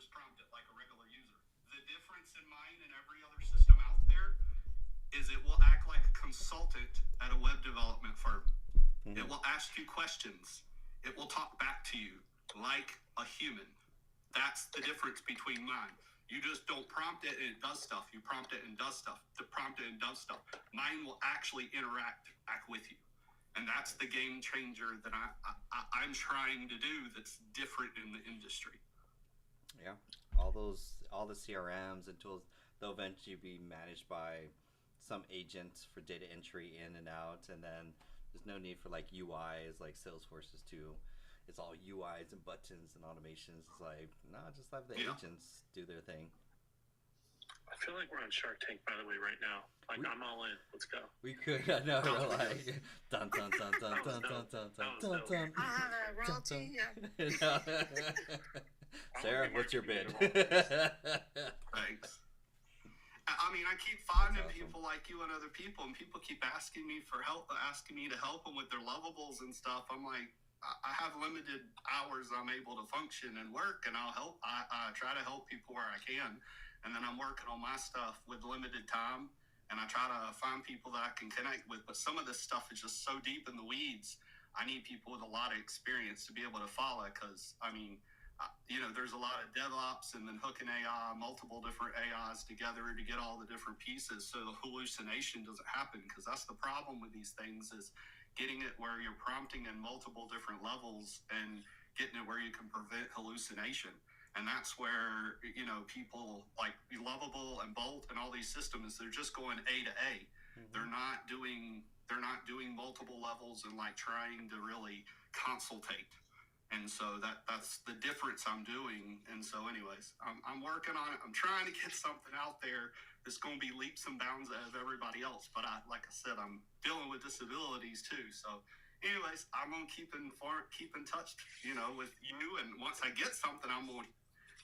just prompt it like a regular user. The difference in mine and every other system out there is it will act like a consultant at a web development firm. It will ask you questions. It will talk back to you like a human. That's the difference between mine. You just don't prompt it and it does stuff. You prompt it and does stuff. To prompt it and does stuff. Mine will actually interact back with you. And that's the game changer that I'm trying to do that's different in the industry. Yeah, all the CRMs and tools, they'll eventually be managed by some agent for data entry in and out, and then there's no need for like UIs like Salesforce's too. It's all UIs and buttons and automations. It's like, no, just have the agents do their thing. I feel like we're on Shark Tank, by the way, right now. Like, I'm all in. Let's go. We could, I know, we're like, dun dun dun dun dun dun dun dun dun dun. Royalty. Sarah, what's your bid? Thanks. I mean, I keep finding awesome. people like you and other people, and people keep asking me for help, asking me to help them with their lovables and stuff. I'm like, I have limited hours I'm able to function and work, and I'll help. I try to help people where I can, and then I'm working on my stuff with limited time, and I try to find people that I can connect with. But some of this stuff is just so deep in the weeds. I need people with a lot of experience to be able to follow, because, I mean, there's a lot of DevOps and then hooking AI, multiple different AIs together to get all the different pieces so the hallucination doesn't happen, because that's the problem with these things, is getting it where you're prompting in multiple different levels and getting it where you can prevent hallucination. And that's where, people like Lovable and Bolt and all these systems, they're just going A to A. Mm-hmm. They're not doing multiple levels and like trying to really consultate. And so that's the difference I'm doing. And so anyways, I'm working on it. I'm trying to get something out there that's going to be leaps and bounds ahead of everybody else. But like I said, I'm dealing with disabilities too. So anyways, I'm going to keep in touch, with you. And once I get something, I'm going to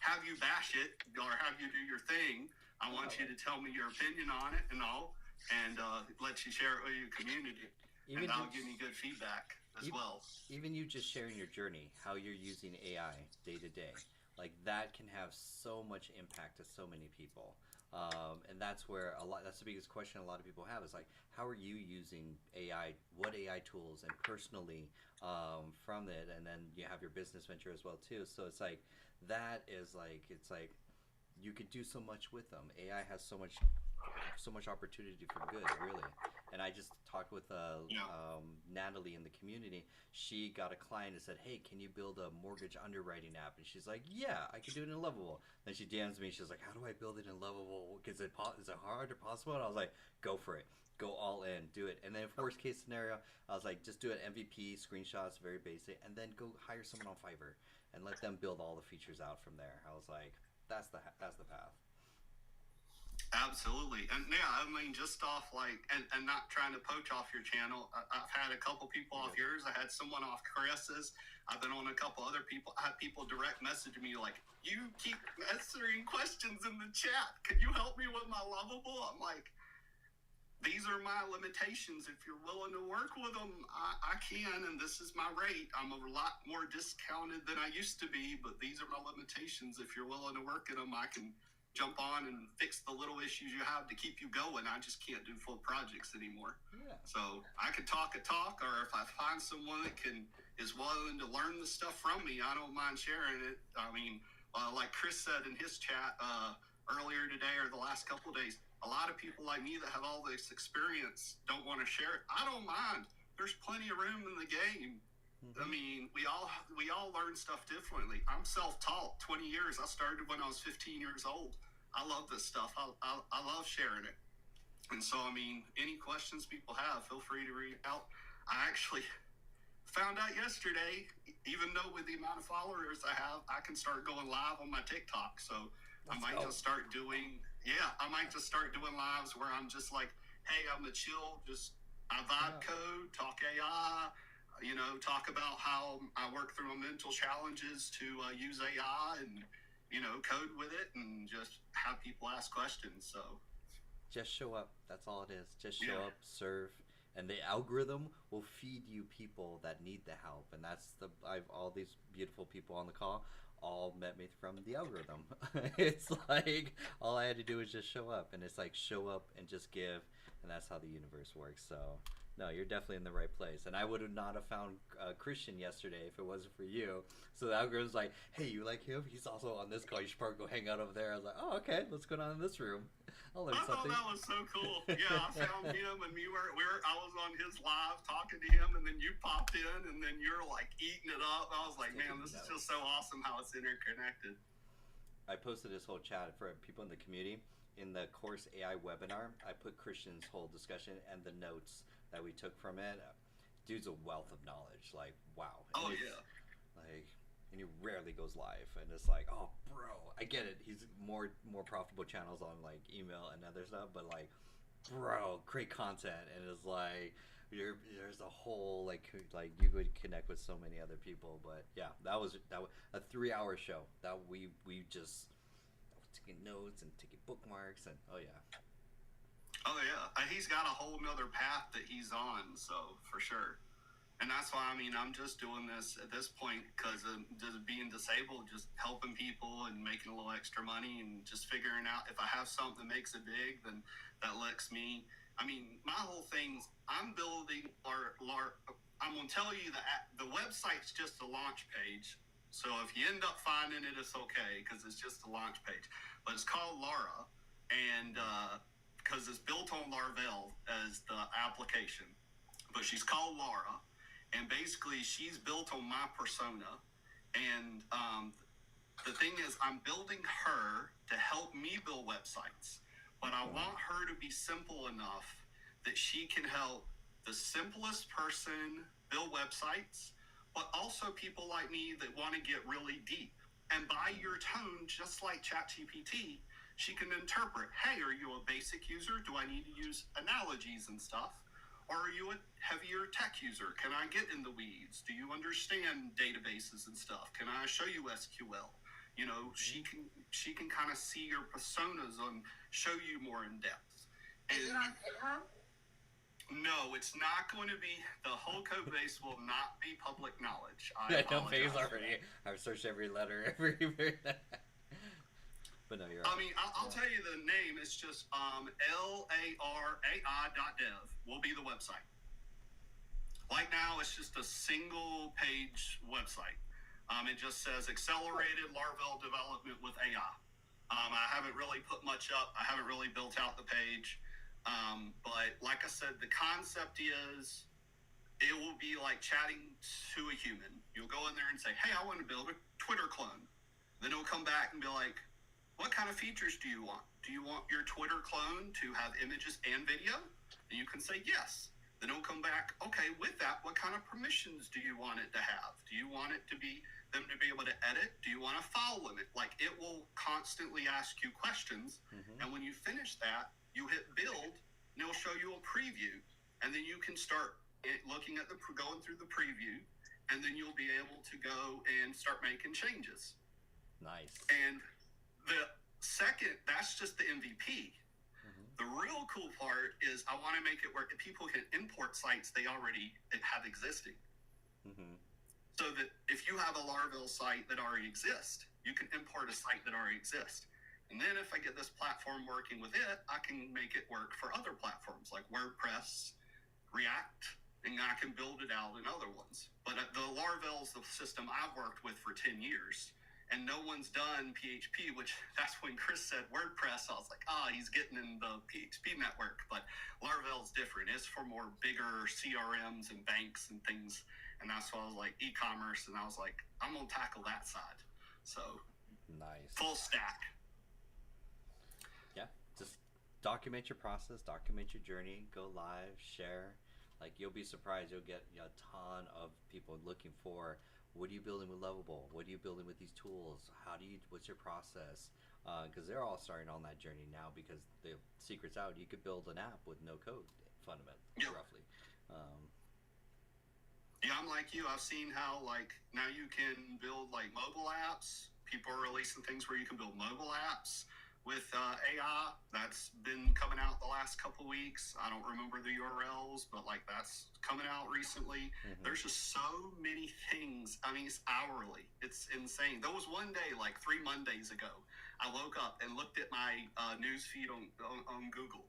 have you bash it or have you do your thing. I want you to tell me your opinion on it and all, and let you share it with your community. And I'll give you good feedback as well. Even you just sharing your journey, how you're using AI day to day, like that can have so much impact to so many people. And that's where that's the biggest question a lot of people have is like, how are you using AI? What AI tools and personally from it? And then you have your business venture as well too. So it's like, it's like you could do so much with them. AI has so much opportunity for good, really. And I just talked with Natalie in the community. She got a client and said, "Hey, can you build a mortgage underwriting app?" And she's like, "Yeah, I can do it in Lovable." Then she DMs me. She's like, "How do I build it in Lovable? Is it hard or possible?" And I was like, "Go for it. Go all in. Do it." And then worst case scenario, I was like, "Just do an MVP, screenshots, very basic, and then go hire someone on Fiverr and let them build all the features out from there." I was like, "That's the path." Absolutely. And yeah, I mean, just off and not trying to poach off your channel. I've had a couple people off yours. I had someone off Chris's. I've been on a couple other people. I had people direct message me like, "You keep answering questions in the chat. Can you help me with my Lovable?" I'm like, these are my limitations. If you're willing to work with them, I can, and this is my rate. I'm a lot more discounted than I used to be, but these are my limitations. If you're willing to work at them, I can jump on and fix the little issues you have to keep you going. I just can't do full projects anymore. Yeah. So I can talk a talk, or if I find someone that is willing to learn the stuff from me, I don't mind sharing it. I mean, like Chris said in his chat earlier today or the last couple of days, a lot of people like me that have all this experience don't want to share it. I don't mind. There's plenty of room in the game. Mm-hmm. I mean, we all learn stuff differently. I'm self-taught 20 years. I started when I was 15 years old. I love this stuff. I love sharing it. And so, I mean, any questions people have, feel free to reach out. I actually found out yesterday, even though with the amount of followers I have, I can start going live on my TikTok. So I might just start doing lives where I'm just like, hey, I'm a chill, I vibe code, talk AI, talk about how I work through my mental challenges to use AI and, code with it and just have people ask questions. So just show up. That's all it is. Just show up, serve, and the algorithm will feed you people that need the help. And that's I've all these beautiful people on the call. all met me from the algorithm. It's like all I had to do was just show up, and it's like show up and just give, and that's how the universe works. So no, you're definitely in the right place, and I would have not have found Christian yesterday if it wasn't for you. So the algorithm's like, hey, you like him? He's also on this call. You should probably go hang out over there. I was like, oh, okay, let's go down in this room. I'll learn I thought something. that was so cool. Yeah, I found him, and I was on his live talking to him, and then you popped in, and then you're like eating it up. I was like, man, this is just so awesome how it's interconnected. I posted this whole chat for people in the community. In the course AI webinar, I put Christian's whole discussion and the notes that we took from it. Dude's a wealth of knowledge. Like, wow. Oh, And yeah. Like, and he rarely goes live, and it's like, oh, bro, I get it. He's more profitable channels on like email and other stuff, but like, bro, great content, and it's like there's a whole like you would connect with so many other people. But yeah, that was a 3-hour show that we just taking notes and taking bookmarks, and oh yeah. Oh yeah, he's got a whole nother path that he's on, so for sure. And that's why, I mean, I'm just doing this at this point because of just being disabled, just helping people and making a little extra money and just figuring out if I have something that makes it big, then that lets me. I mean, my whole thing's I'm building I'm going to tell you that the website's just a launch page. So if you end up finding it, it's okay because it's just a launch page. But it's called Lara, and because it's built on Laravel as the application. But she's called Lara. And basically, she's built on my persona. And the thing is, I'm building her to help me build websites. But I want her to be simple enough that she can help the simplest person build websites, but also people like me that want to get really deep. And by your tone, just like ChatGPT, she can interpret, hey, are you a basic user? Do I need to use analogies and stuff? Or are you a heavier tech user? Can I get in the weeds? Do you understand databases and stuff? Can I show you SQL? You know, she can kind of see your personas and show you more in depth. Is it on GitHub? No, it's not going to be. The whole code base will not be public knowledge. I know apologize Faye's for already. that. I've searched every letter, every. But no, you're. I mean, I'll tell you the name. It's just larai.dev will be the website. Right now, it's just a single page website. It just says accelerated Laravel development with AI. I haven't really put much up. I haven't really built out the page. But like I said, the concept is it will be like chatting to a human. You'll go in there and say, hey, I want to build a Twitter clone. Then it'll come back and be like, what kind of features do you want? Do you want your Twitter clone to have images and video? And you can say yes. Then it'll come back, okay, with that, what kind of permissions do you want it to have? Do you want it to be them to be able to edit? Do you want a file limit? Like, it will constantly ask you questions. And when you finish that, you hit build, and it'll show you a preview. And then you can start looking at going through the preview, and then you'll be able to go and start making changes. Nice. And the second, that's just the MVP. The real cool part is I want to make it where people can import sites they already have existing. So that if you have a Laravel site that already exists, you can import a site that already exists. And then if I get this platform working with it, I can make it work for other platforms like WordPress, React, and I can build it out in other ones. But the Laravel is the system I've worked with for 10 years. And no one's done PHP, which that's when Chris said WordPress. I was like, he's getting in the PHP network. But Laravel's different. It's for more bigger CRMs and banks and things. And that's why I was like e-commerce. And I was like, I'm going to tackle that side. So nice. Full stack. Yeah. Just document your process, document your journey, go live, share. Like, you'll be surprised. You'll get a ton of people looking for, what are you building with Lovable? What are you building with these tools? What's your process? Because they're all starting on that journey now, because the secret's out. You could build an app with no code, fundamentally, roughly. Yeah, I'm like you. I've seen how, like, now you can build, like, mobile apps. People are releasing things where you can build mobile apps. with AI that's been coming out the last couple weeks. I don't remember the URLs, but like that's coming out recently. There's just so many things. I mean, it's hourly. It's insane. There was one day, like 3 Mondays ago, I woke up and looked at my news feed on Google,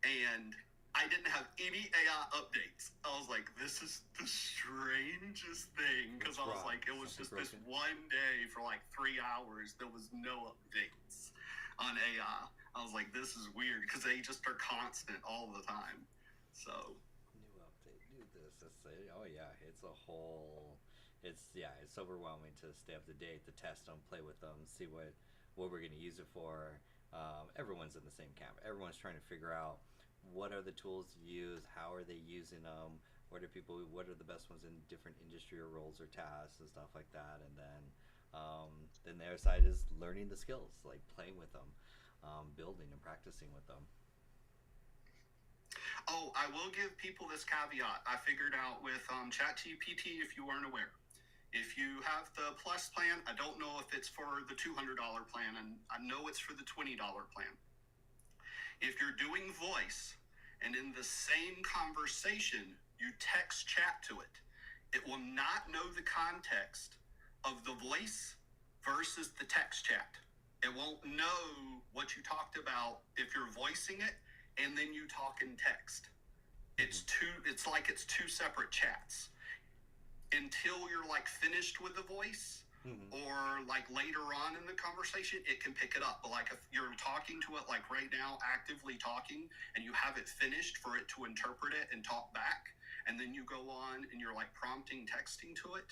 and I didn't have any AI updates. I was like, this is the strangest thing, because I was like, it was just this one day for like 3 hours. There was no updates on AI. I was like, this is weird, because they just are constant all the time. So new update, new this. Oh yeah, it's a whole. It's overwhelming to stay up to date, to test them, play with them, see what we're going to use it for. Everyone's in the same camp. Everyone's trying to figure out what are the tools to use, how are they using them, what are the best ones in different industry or roles or tasks and stuff like that. And then the other side is learning the skills, like playing with them, building and practicing with them. Oh, I will give people this caveat. I figured out with ChatGPT, if you weren't aware. If you have the Plus plan, I don't know if it's for the $200 plan, and I know it's for the $20 plan. If you're doing voice, and in the same conversation, you text chat to it, it will not know the context of the voice versus the text chat. It won't know what you talked about if you're voicing it and then you talk in text. It's like it's two separate chats. Until you're like finished with the voice, or like later on in the conversation, it can pick it up. But like if you're talking to it like right now, actively talking, and you have it finished for it to interpret it and talk back, and then you go on and you're like prompting texting to it,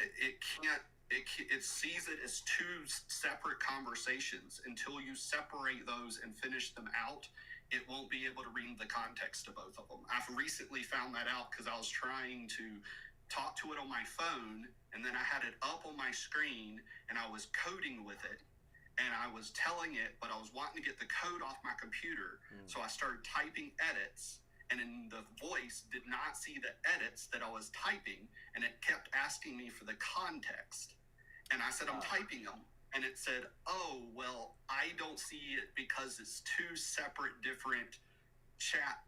it can't. It sees it as two separate conversations. Until you separate those and finish them out, it won't be able to read the context of both of them. I've recently found that out because I was trying to talk to it on my phone, and then I had it up on my screen, and I was coding with it, and I was telling it, but I was wanting to get the code off my computer, so I started typing edits, and in the voice did not see the edits that I was typing, and it kept asking me for the context, and I said, I'm typing them, and it said, oh, well, I don't see it because it's two separate different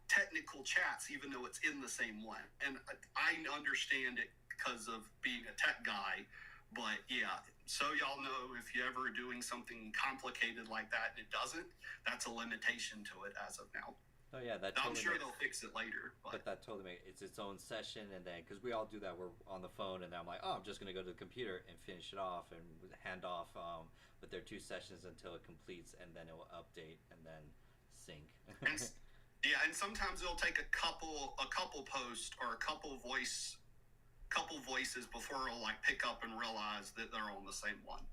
technical chats, even though it's in the same one. And I understand it because of being a tech guy, but yeah, so y'all know, if you're ever doing something complicated like that and it doesn't, that's a limitation to it as of now. Oh yeah, that I'm totally sure they'll fix it later, but that totally makes its own session. And then because we all do that, we're on the phone, and then I'm like, oh, I'm just gonna go to the computer and finish it off and hand off with their 2 sessions until it completes, and then it will update and then sync. Yeah, and sometimes it'll take a couple posts or a couple voices before it'll like pick up and realize that they're on the same one.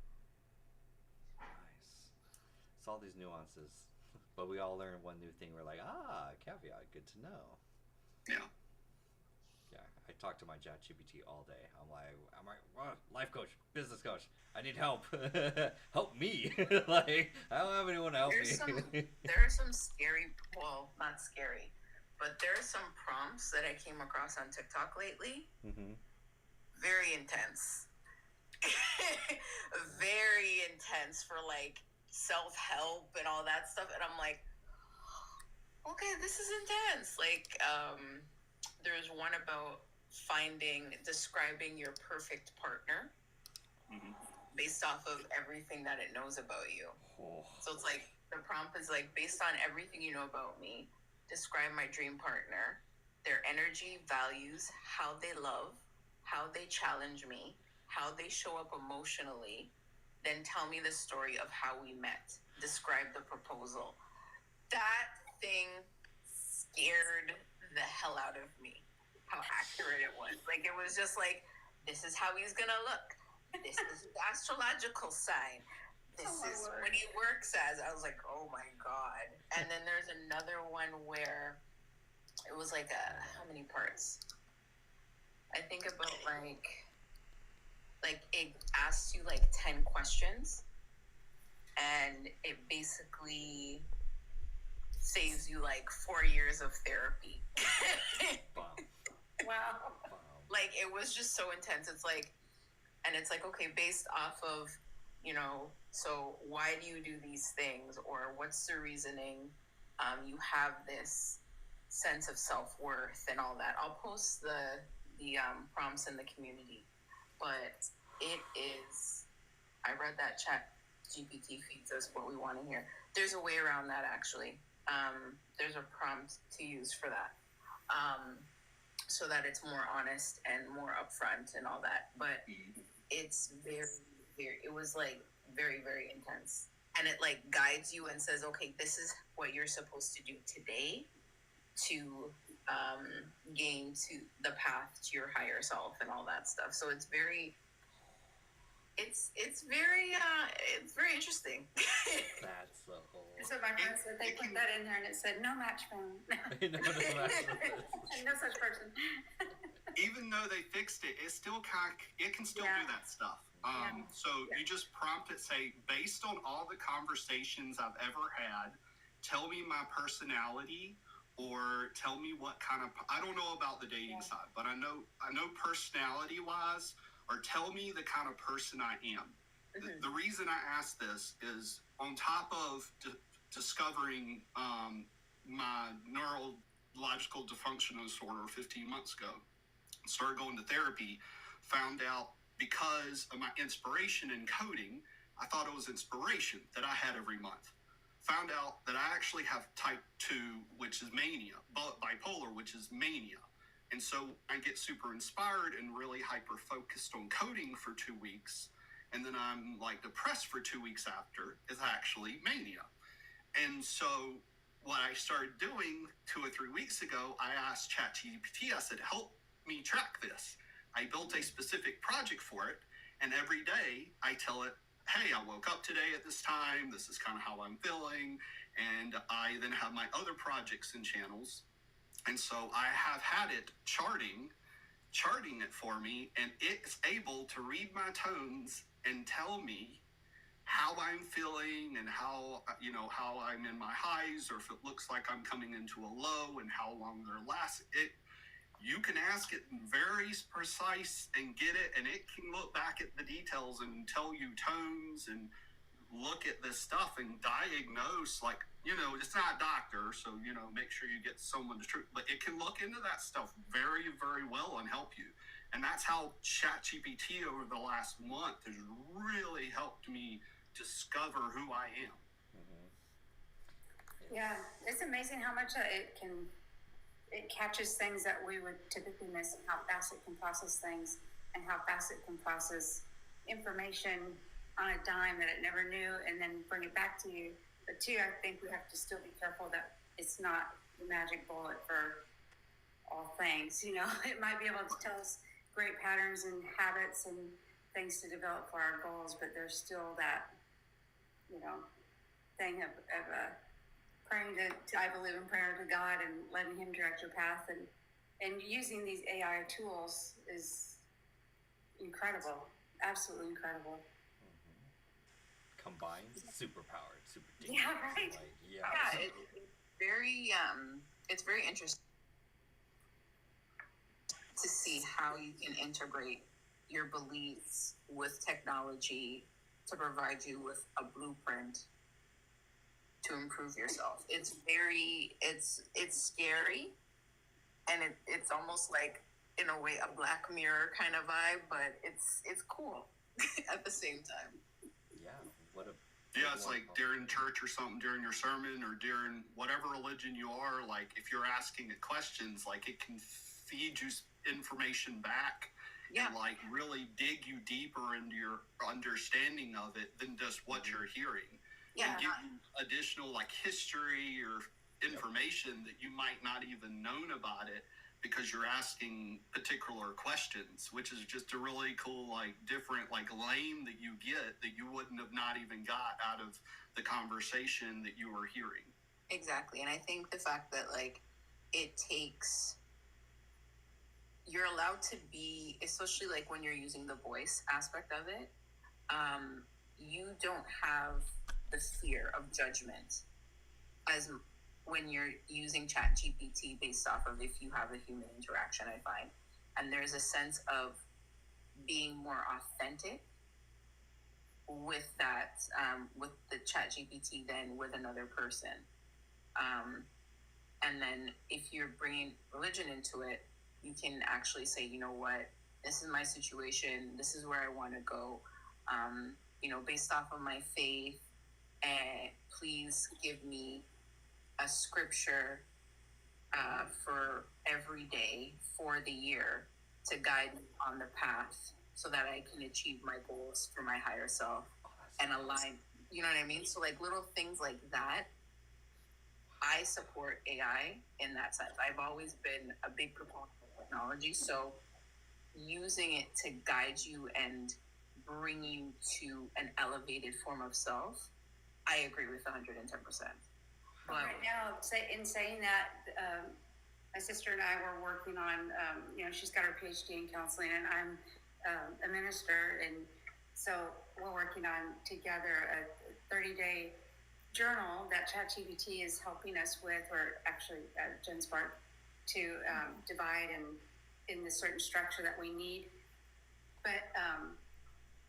Nice. It's all these nuances, but we all learn one new thing. We're like, caveat, good to know. Yeah. Yeah, I talk to my ChatGPT all day. I'm like, well, life coach, business coach. I need help. Help me. Like, I don't have anyone to help me. There are some scary, well, not scary, but there are some prompts that I came across on TikTok lately. Very intense. Very intense for like self-help and all that stuff. And I'm like, okay, this is intense. Like, there's one about describing your perfect partner. Based off of everything that it knows about you. So it's like, the prompt is like, based on everything you know about me, describe my dream partner, their energy, values, how they love, how they challenge me, how they show up emotionally, then tell me the story of how we met. Describe the proposal. That thing scared the hell out of me, how accurate it was. Like, it was just like, this is how he's gonna look. This is the astrological sign. This is what he works as. I was like, oh my God. And then there's another one where it was like how many parts? I think about like it asks you like 10 questions, and it basically saves you like 4 years of therapy. Wow. Like, it was just so intense. It's like, and it's like, okay, based off of, So why do you do these things, or what's the reasoning you have this sense of self-worth and all that. I'll post the prompts in the community, but it is, I read that chat GPT feeds us what we want to hear. There's a way around that, actually. There's a prompt to use for that, so that it's more honest and more upfront and all that. But it's it was like very, very intense. And it like guides you and says, okay, this is what you're supposed to do today to gain to the path to your higher self and all that stuff. So it's very interesting. That's the whole. So my friend said they put that in there and it said no match found. No match found. No such person. Even though they fixed it, it can still do that stuff. So you just prompt it, say, based on all the conversations I've ever had, tell me my personality, or tell me what kind of, I don't know about the dating side, but I know personality wise, or tell me the kind of person I am. Mm-hmm. The reason I ask this is on top of discovering my neurological dysfunctional disorder 15 months ago, started going to therapy, found out because of my inspiration in coding, I thought it was inspiration that I had every month. Found out that I actually have type 2, which is mania, bipolar, which is mania. And so I get super inspired and really hyper-focused on coding for 2 weeks. And then I'm like depressed for 2 weeks after is actually mania. And so what I started doing 2 or 3 weeks ago, I asked ChatGPT, I said, help me track this. I built a specific project for it, and every day I tell it, hey, I woke up today at this time, this is kind of how I'm feeling, and I then have my other projects and channels. And so I have had it charting it for me, and it's able to read my tones and tell me how I'm feeling and how I'm in my highs, or if it looks like I'm coming into a low and how long they're lasting. You can ask it very precise and get it, and it can look back at the details and tell you tones and look at this stuff and diagnose, like, it's not a doctor, so, make sure you get someone to treat, but it can look into that stuff very, very well and help you. And that's how ChatGPT over the last month has really helped me discover who I am. Mm-hmm. Yeah, it's amazing how much it catches things that we would typically miss, and how fast it can process things, and how fast it can process information on a dime that it never knew, and then bring it back to you. But too, I think we have to still be careful that it's not the magic bullet for all things. It might be able to tell us great patterns and habits and things to develop for our goals, but there's still that, thing of praying I believe in prayer to God and letting Him direct your path, and using these AI tools is incredible, absolutely incredible. Mm-hmm. Combined, superpowered, super deep. Yeah, right. It's very interesting to see how you can integrate your beliefs with technology to provide you with a blueprint to improve yourself. It's scary, and it's almost like, in a way, a Black Mirror kind of vibe, but it's cool at the same time. Yeah, it's like during church or something, during your sermon, or during whatever religion you are, like if you're asking it questions, like it can feed you information back. And like really dig you deeper into your understanding of it than just what you're hearing. And give you additional like history or information that you might not even known about it, because you're asking particular questions, which is just a really cool, like different like lane that you get that you wouldn't have not even got out of the conversation that you were hearing. Exactly. And I think the fact that like you're allowed to be, especially like when you're using the voice aspect of it, you don't have the fear of judgment as when you're using ChatGPT based off of if you have a human interaction, I find. And there's a sense of being more authentic with that, with the chat GPT than with another person. And then if you're bringing religion into it, you can actually say, you know what, this is my situation, this is where I want to go, based off of my faith, and please give me a scripture for every day for the year to guide me on the path so that I can achieve my goals for my higher self and align, you know what I mean? So like little things like that, I support AI in that sense. I've always been a big proponent of technology, so using it to guide you and bring you to an elevated form of self, I agree with 110%. But Right now, in saying that, my sister and I were working on, she's got her PhD in counseling, and I'm a minister, and so we're working on together a 30-day journal that ChatGPT is helping us with, or actually GenSpark, to divide and in the certain structure that we need. But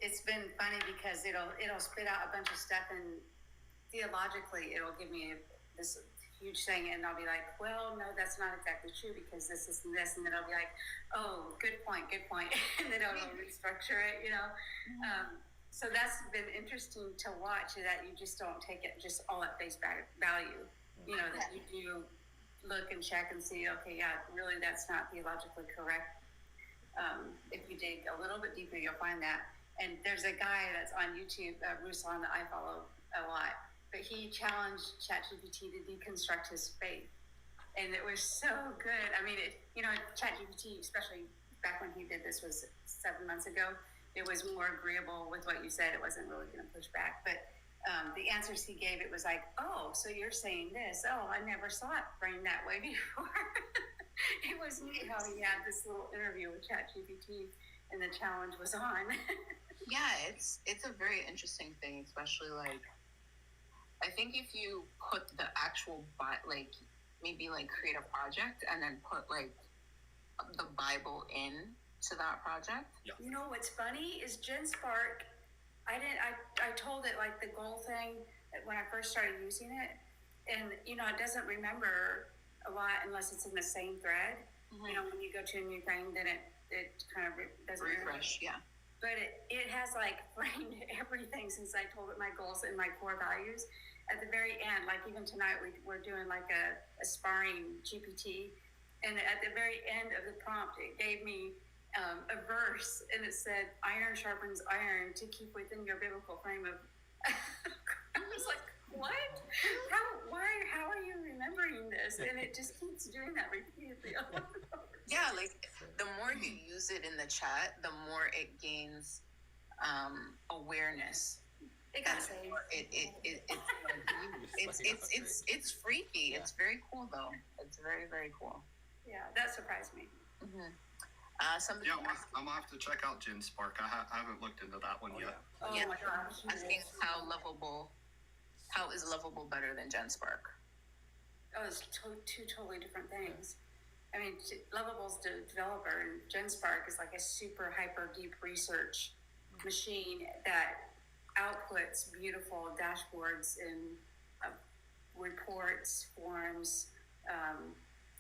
it's been funny because it'll spit out a bunch of stuff, and theologically it'll give me this huge thing, and I'll be like, well, no, that's not exactly true because this and this, and then I'll be like, oh, good point, and then I'll restructure it, so that's been interesting to watch, that you just don't take it just all at face value, that you do look and check and see, okay, yeah, really that's not theologically correct. If you dig a little bit deeper, you'll find that. And there's a guy that's on YouTube, Ruslan, that I follow a lot, but he challenged ChatGPT to deconstruct his faith, and it was so good. I mean, ChatGPT, especially back when he did this, was 7 months ago. It was more agreeable with what you said. It wasn't really going to push back, but the answers he gave, it was like, oh, so you're saying this? Oh, I never saw it framed that way before. It was neat how he had this little interview with ChatGPT, and the challenge was on. yeah, it's a very interesting thing, especially like, I think if you put the actual, maybe like create a project and then put like the Bible in to that project. Yeah. You know what's funny is GenSpark, I told it like the goal thing when I first started using it, and it doesn't remember a lot unless it's in the same thread. Mm-hmm. When you go to a new thing, then it kind of doesn't refresh. Yeah. But it has like framed everything since I told it my goals and my core values. At the very end, like even tonight, we're doing like a sparring GPT, and at the very end of the prompt, it gave me a verse, and it said, "Iron sharpens iron to keep within your biblical frame of." I was like, "What? How are you remembering this?" And it just keeps doing that repeatedly. Yeah, like the more you use it in the chat, the more it gains awareness. It's freaky. Yeah. It's very cool though. It's very, very cool. Yeah, that surprised me. Mm-hmm. I'm gonna have to check out GenSpark. I haven't looked into that one yet. Yeah. Oh my gosh! Asking how is lovable better than GenSpark? Oh, it's two totally different things. I mean, Lovable's the developer, and GenSpark is like a super hyper deep research machine that outputs beautiful dashboards and reports, forms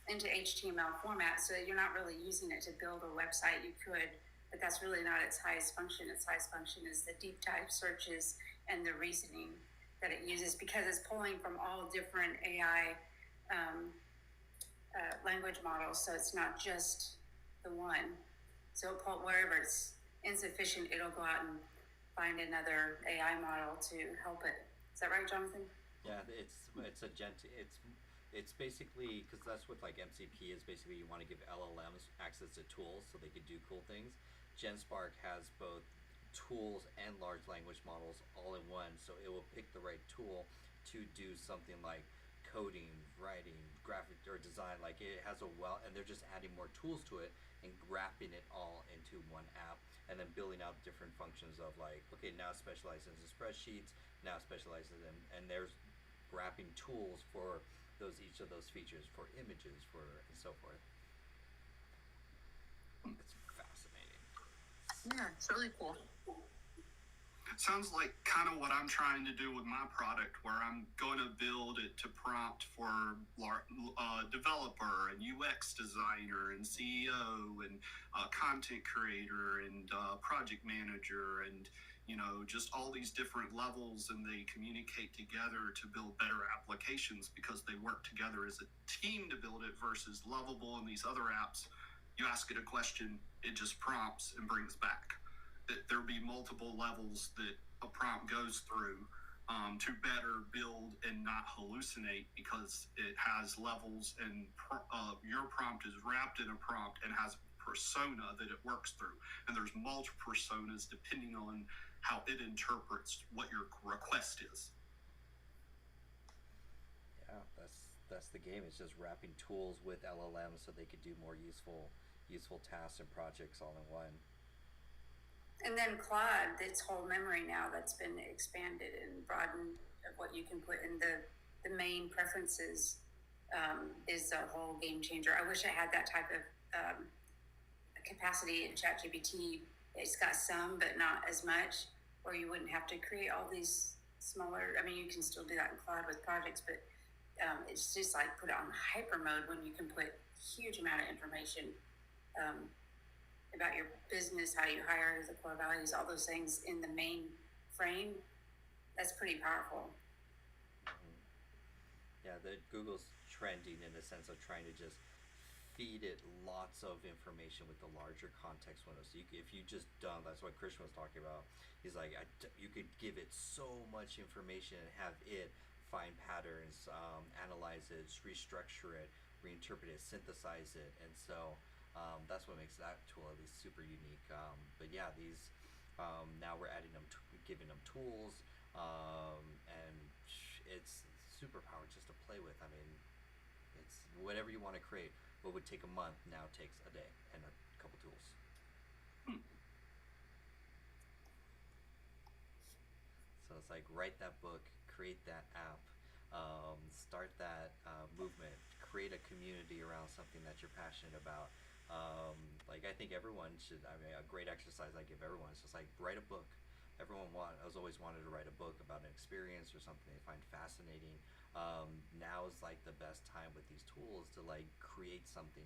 into HTML format. So you're not really using it to build a website. You could, but that's really not its highest function. Its highest function is the deep dive searches and the reasoning that it uses, because it's pulling from all different AI language models. So it's not just the one. So wherever it's insufficient, it'll go out and find another AI model to help it. Is that right, Jonathan? Yeah, it's basically, because that's what like MCP is. Basically, you want to give LLMs access to tools so they can do cool things. GenSpark has both tools and large language models all in one, so it will pick the right tool to do something like coding, writing, graphic or design. Like it has and they're just adding more tools to it and wrapping it all into one app, and then building out different functions of like, okay, now specializes in spreadsheets, now specializes in, and there's wrapping tools for each of those features, for images, and so forth. It's fascinating. Yeah, it's really cool. Sounds like kind of what I'm trying to do with my product, where I'm going to build it to prompt for developer and UX designer and CEO and content creator and project manager and just all these different levels, and they communicate together to build better applications because they work together as a team to build it versus Lovable and these other apps. You ask it a question, it just prompts and brings back. There'll be multiple levels that a prompt goes through to better build and not hallucinate, because it has levels, and your prompt is wrapped in a prompt and has a persona that it works through. And there's multiple personas depending on how it interprets what your request is. Yeah, that's the game. It's just wrapping tools with LLMs so they could do more useful tasks and projects all in one. And then Claude, its whole memory now that's been expanded and broadened of what you can put in the main preferences is a whole game changer. I wish I had that type of capacity in ChatGPT. It's got some, but not as much, or you wouldn't have to create all these smaller. I mean, you can still do that in Claude with projects, but it's just like put it on hyper mode when you can put huge amount of information about your business, how you hire, the core values, all those things in the main frame. That's pretty powerful. Yeah, Google's trending in the sense of trying to just feed it lots of information with the larger context windows. So if you just dump, that's what Christian was talking about. He's like, you could give it so much information and have it find patterns, analyze it, restructure it, reinterpret it, synthesize it, and so that's what makes that tool at least super unique. But yeah, these now we're adding them, giving them tools, and it's superpowered just to play with. I mean, it's whatever you want to create. What would take a month now takes a day and a couple tools. So it's like write that book, create that app, start that movement, create a community around something that you're passionate about. Like I think everyone should. I mean, a great exercise I give everyone is just like write a book. I was always wanted to write a book about an experience or something they find fascinating. Now is like the best time with these tools to like create something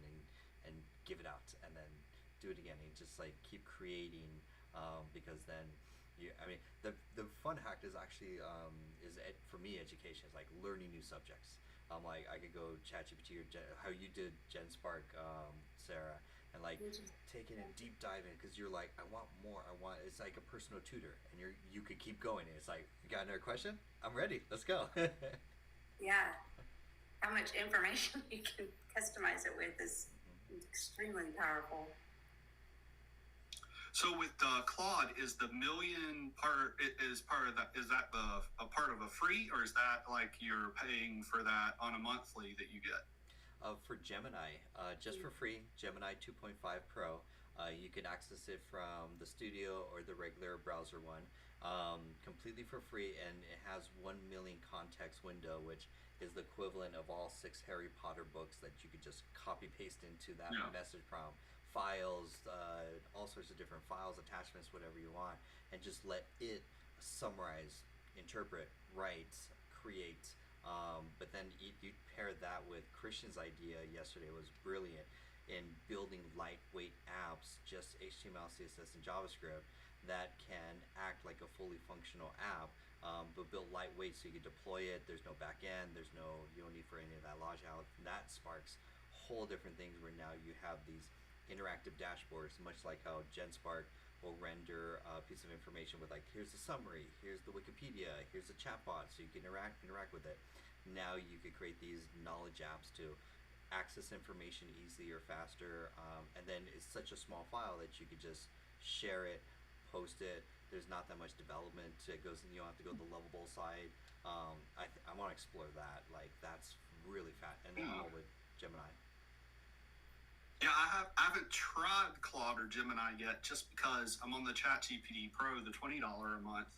and give it out and then do it again and just like keep creating, because then the fun hack is actually for me education is like learning new subjects. Like I could go ChatGPT or how you did GenSpark, Sarah, and like taking a deep dive in because you're like, I want more. It's like a personal tutor, and you could keep going. And it's like, you got another question? I'm ready. Let's go. Yeah, how much information you can customize it with is extremely powerful. So with Claude, is the million part is that a part of a free, or is that like you're paying for that on a monthly that you get? For Gemini, just for free, Gemini 2.5 Pro. You can access it from the studio or the regular browser one, completely for free, and it has 1 million context window, which is the equivalent of all 6 Harry Potter books that you could just copy paste into that message prompt. Files, all sorts of different files, attachments, whatever you want, and just let it summarize, interpret, write, create. But then you pair that with Christian's idea yesterday was brilliant in building lightweight apps, just HTML, CSS, and JavaScript that can act like a fully functional app, but built lightweight so you can deploy it. There's no back end. You don't need for any of that logic out. And that sparks whole different things where now you have these interactive dashboards, much like how GenSpark will render a piece of information with like, here's the summary, here's the Wikipedia, here's the chatbot, so you can interact with it. Now you could create these knowledge apps to access information easier, faster, and then it's such a small file that you could just share it, post it. There's not that much development. It goes, you don't have to go to the Lovable side. I want to explore that. Like that's really fat, and then all with Gemini. Yeah, I haven't tried Claude or Gemini yet, just because I'm on the ChatGPT Pro, the $20 a month,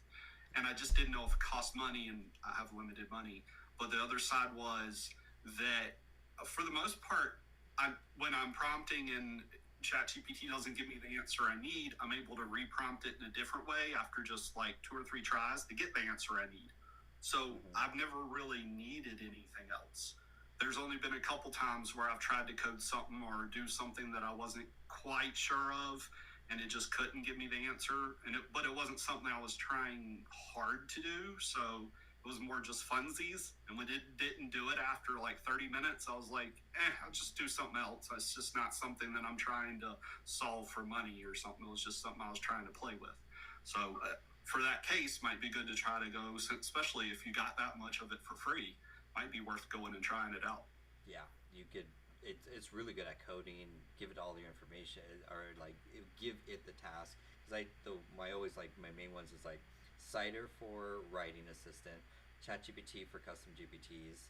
and I just didn't know if it cost money, and I have limited money. But the other side was that, for the most part, when I'm prompting and ChatGPT doesn't give me the answer I need, I'm able to reprompt it in a different way after just like 2 or 3 tries to get the answer I need. So I've never really needed anything else. There's only been a couple times where I've tried to code something or do something that I wasn't quite sure of, and it just couldn't give me the answer. But it wasn't something I was trying hard to do, so it was more just funsies. And when it didn't do it after like 30 minutes, I was like, I'll just do something else. It's just not something that I'm trying to solve for money or something. It was just something I was trying to play with. So for that case, might be good to try to go, especially if you got that much of it for free, might be worth going and trying it out. Yeah, you could. It's really good at coding. Give it all your information, or like give it the task. Because my main ones is like Cider for writing assistant, ChatGPT for custom GPTs,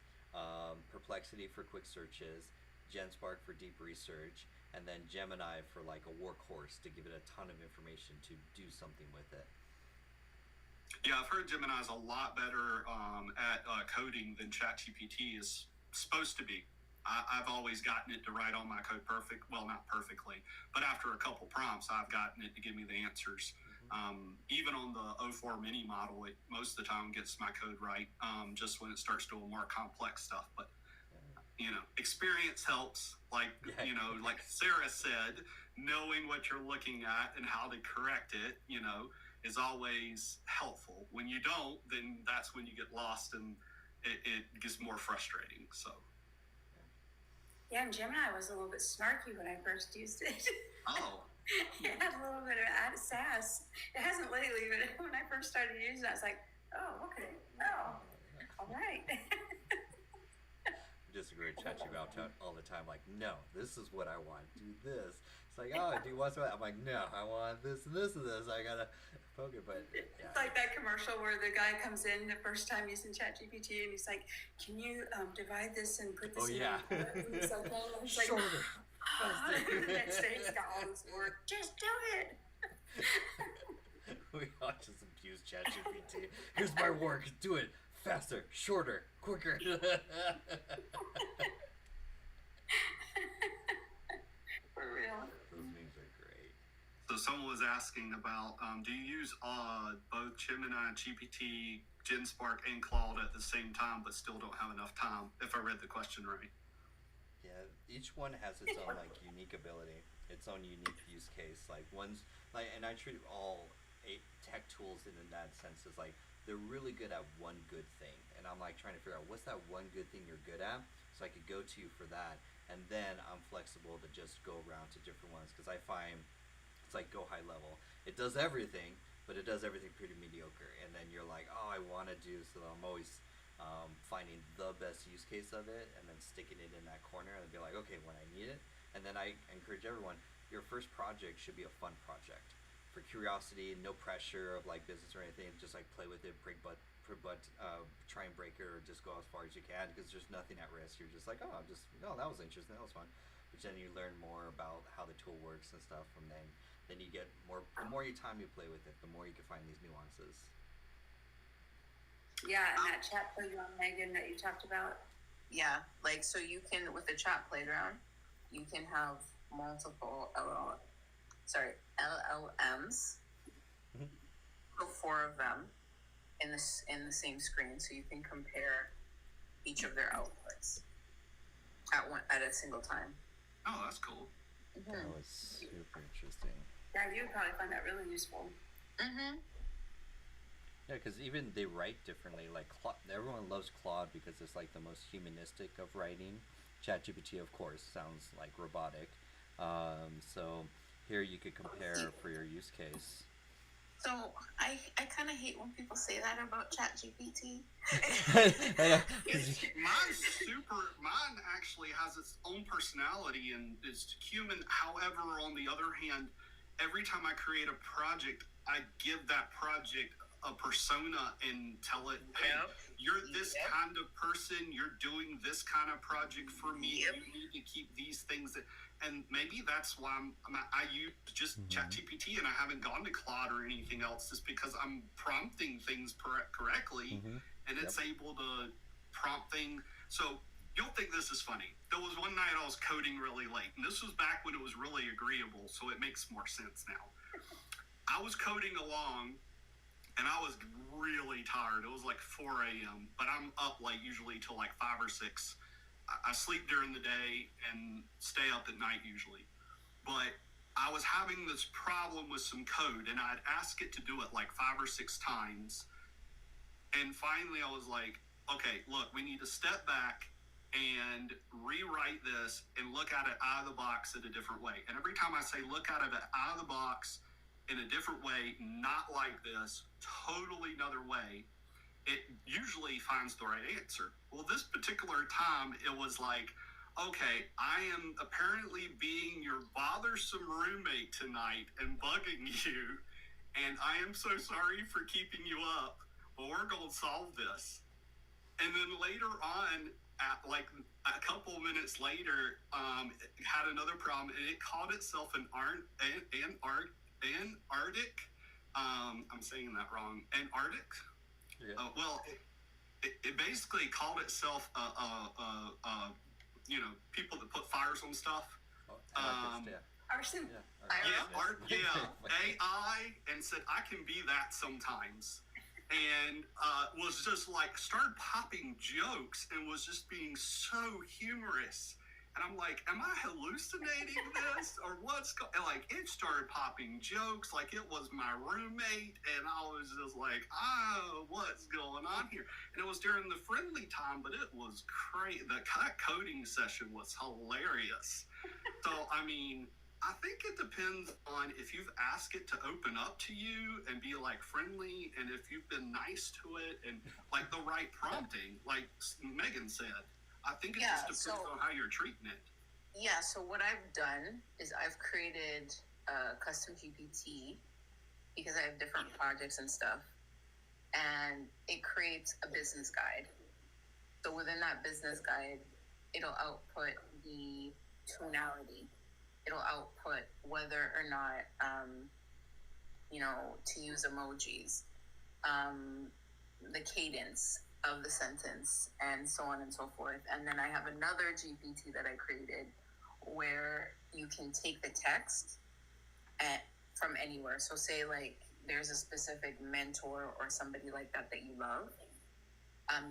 Perplexity for quick searches, GenSpark for deep research, and then Gemini for like a workhorse to give it a ton of information to do something with it. Yeah, I've heard Gemini is a lot better at coding than ChatGPT is supposed to be. I've always gotten it to write all my code well, not perfectly, but after a couple prompts, I've gotten it to give me the answers. Even on the O4 mini model, it most of the time gets my code right, just when it starts doing more complex stuff. But, experience helps. Like Sarah said, knowing what you're looking at and how to correct it, is always helpful. When you don't, then that's when you get lost and it gets more frustrating. So. Yeah, and Gemini was a little bit snarky when I first used it. Oh. It had a little bit of sass. It hasn't lately, but when I first started using it, I was like, oh, okay. Oh, all right. Disagree with ChatGPT all the time. Like, no, this is what I want. Do this. It's like, oh, do you want something? I'm like, no, I want this and this and this. I gotta poke it, but yeah. It's like that commercial where the guy comes in the first time using ChatGPT and he's like, can you divide this and put this in? He's like, oh, he's like, Shorter. The next day he's got all this work. Just do it. We all just abuse ChatGPT. Here's my work. Do it faster, shorter, quicker. For real. Those memes are great. So someone was asking about, do you use both Gemini, GPT, GenSpark, and Claude at the same time, but still don't have enough time? If I read the question right. Yeah, each one has its own unique ability, its own unique use case. Like one's and I treat all 8 tech tools in that sense as like they're really good at one good thing, and I'm like trying to figure out what's that one good thing you're good at, so I could go to you for that, and then I'm flexible to just go around to different ones because I find it's like go high level. It does everything, but it does everything pretty mediocre, and then you're like, oh, I want to do, so I'm always finding the best use case of it and then sticking it in that corner and be like, okay, when I need it. And then I encourage everyone, your first project should be a fun project. For curiosity, no pressure of like business or anything, just like play with it, try and break it or just go as far as you can because there's nothing at risk. You're just like, oh, that was interesting, that was fun. But then you learn more about how the tool works and stuff, and then you get more, the more time you play with it, the more you can find these nuances. Yeah, and that chat playground, Megan, that you talked about. Yeah, like so you can with the chat playground, you can have multiple LLMs, so 4 of them in the same screen, so you can compare each of their outputs at a single time. Oh, that's cool. Mm-hmm. That was super interesting. Yeah, you would probably find that really useful. Mm-hmm. Yeah, because even they write differently. Like everyone loves Claude because it's like the most humanistic of writing. ChatGPT, of course, sounds like robotic. So here you could compare for your use case. So I kind of hate when people say that about ChatGPT. Mine actually has its own personality and is human. However, on the other hand, every time I create a project, I give that project a persona and tell it, hey, you're this kind of person, you're doing this kind of project for me, you need to keep these things and maybe that's why I use just ChatGPT and I haven't gone to Claude or anything else, is because I'm prompting things correctly and it's able to prompt things. So you'll think this is funny. There was one night I was coding really late, and this was back when it was really agreeable, so it makes more sense now. I was coding along, and I was really tired. It was like 4 a.m., but I'm up like usually till like 5 or 6. I sleep during the day and stay up at night usually. But I was having this problem with some code, and I'd ask it to do it like 5 or 6 times. And finally I was like, okay, look, we need to step back and rewrite this and look at it out of the box in a different way. And every time I say look at it out of the box in a different way, not like this, totally another way, it usually finds the right answer. Well, this particular time, it was like, okay, I am apparently being your bothersome roommate tonight and bugging you, and I am so sorry for keeping you up, but we're going to solve this. And then later on, at like a couple minutes later, it had another problem, and it called itself an Antarctic. I'm saying that wrong. Antarctic. Yeah. Well, it basically called itself people that put fires on stuff. Oh, anarchist, yeah. Arson. AI, and said I can be that sometimes. And was just like started popping jokes and was just being so humorous. And I'm like, am I hallucinating this or what's like? It started popping jokes like it was my roommate, and I was just like, oh, what's going on here? And it was during the friendly time, but it was crazy. The coding session was hilarious. So I mean, I think it depends on if you've asked it to open up to you and be like friendly, and if you've been nice to it and like the right prompting, like Megan said. I think it just depends on how you're treating it. Yeah, so what I've done is I've created a custom GPT because I have different projects and stuff, and it creates a business guide. So within that business guide, it'll output the tonality. It'll output whether or not, to use emojis, the cadence of the sentence, and so on and so forth. And then I have another GPT that I created where you can take the text from anywhere. So say like there's a specific mentor or somebody like that you love.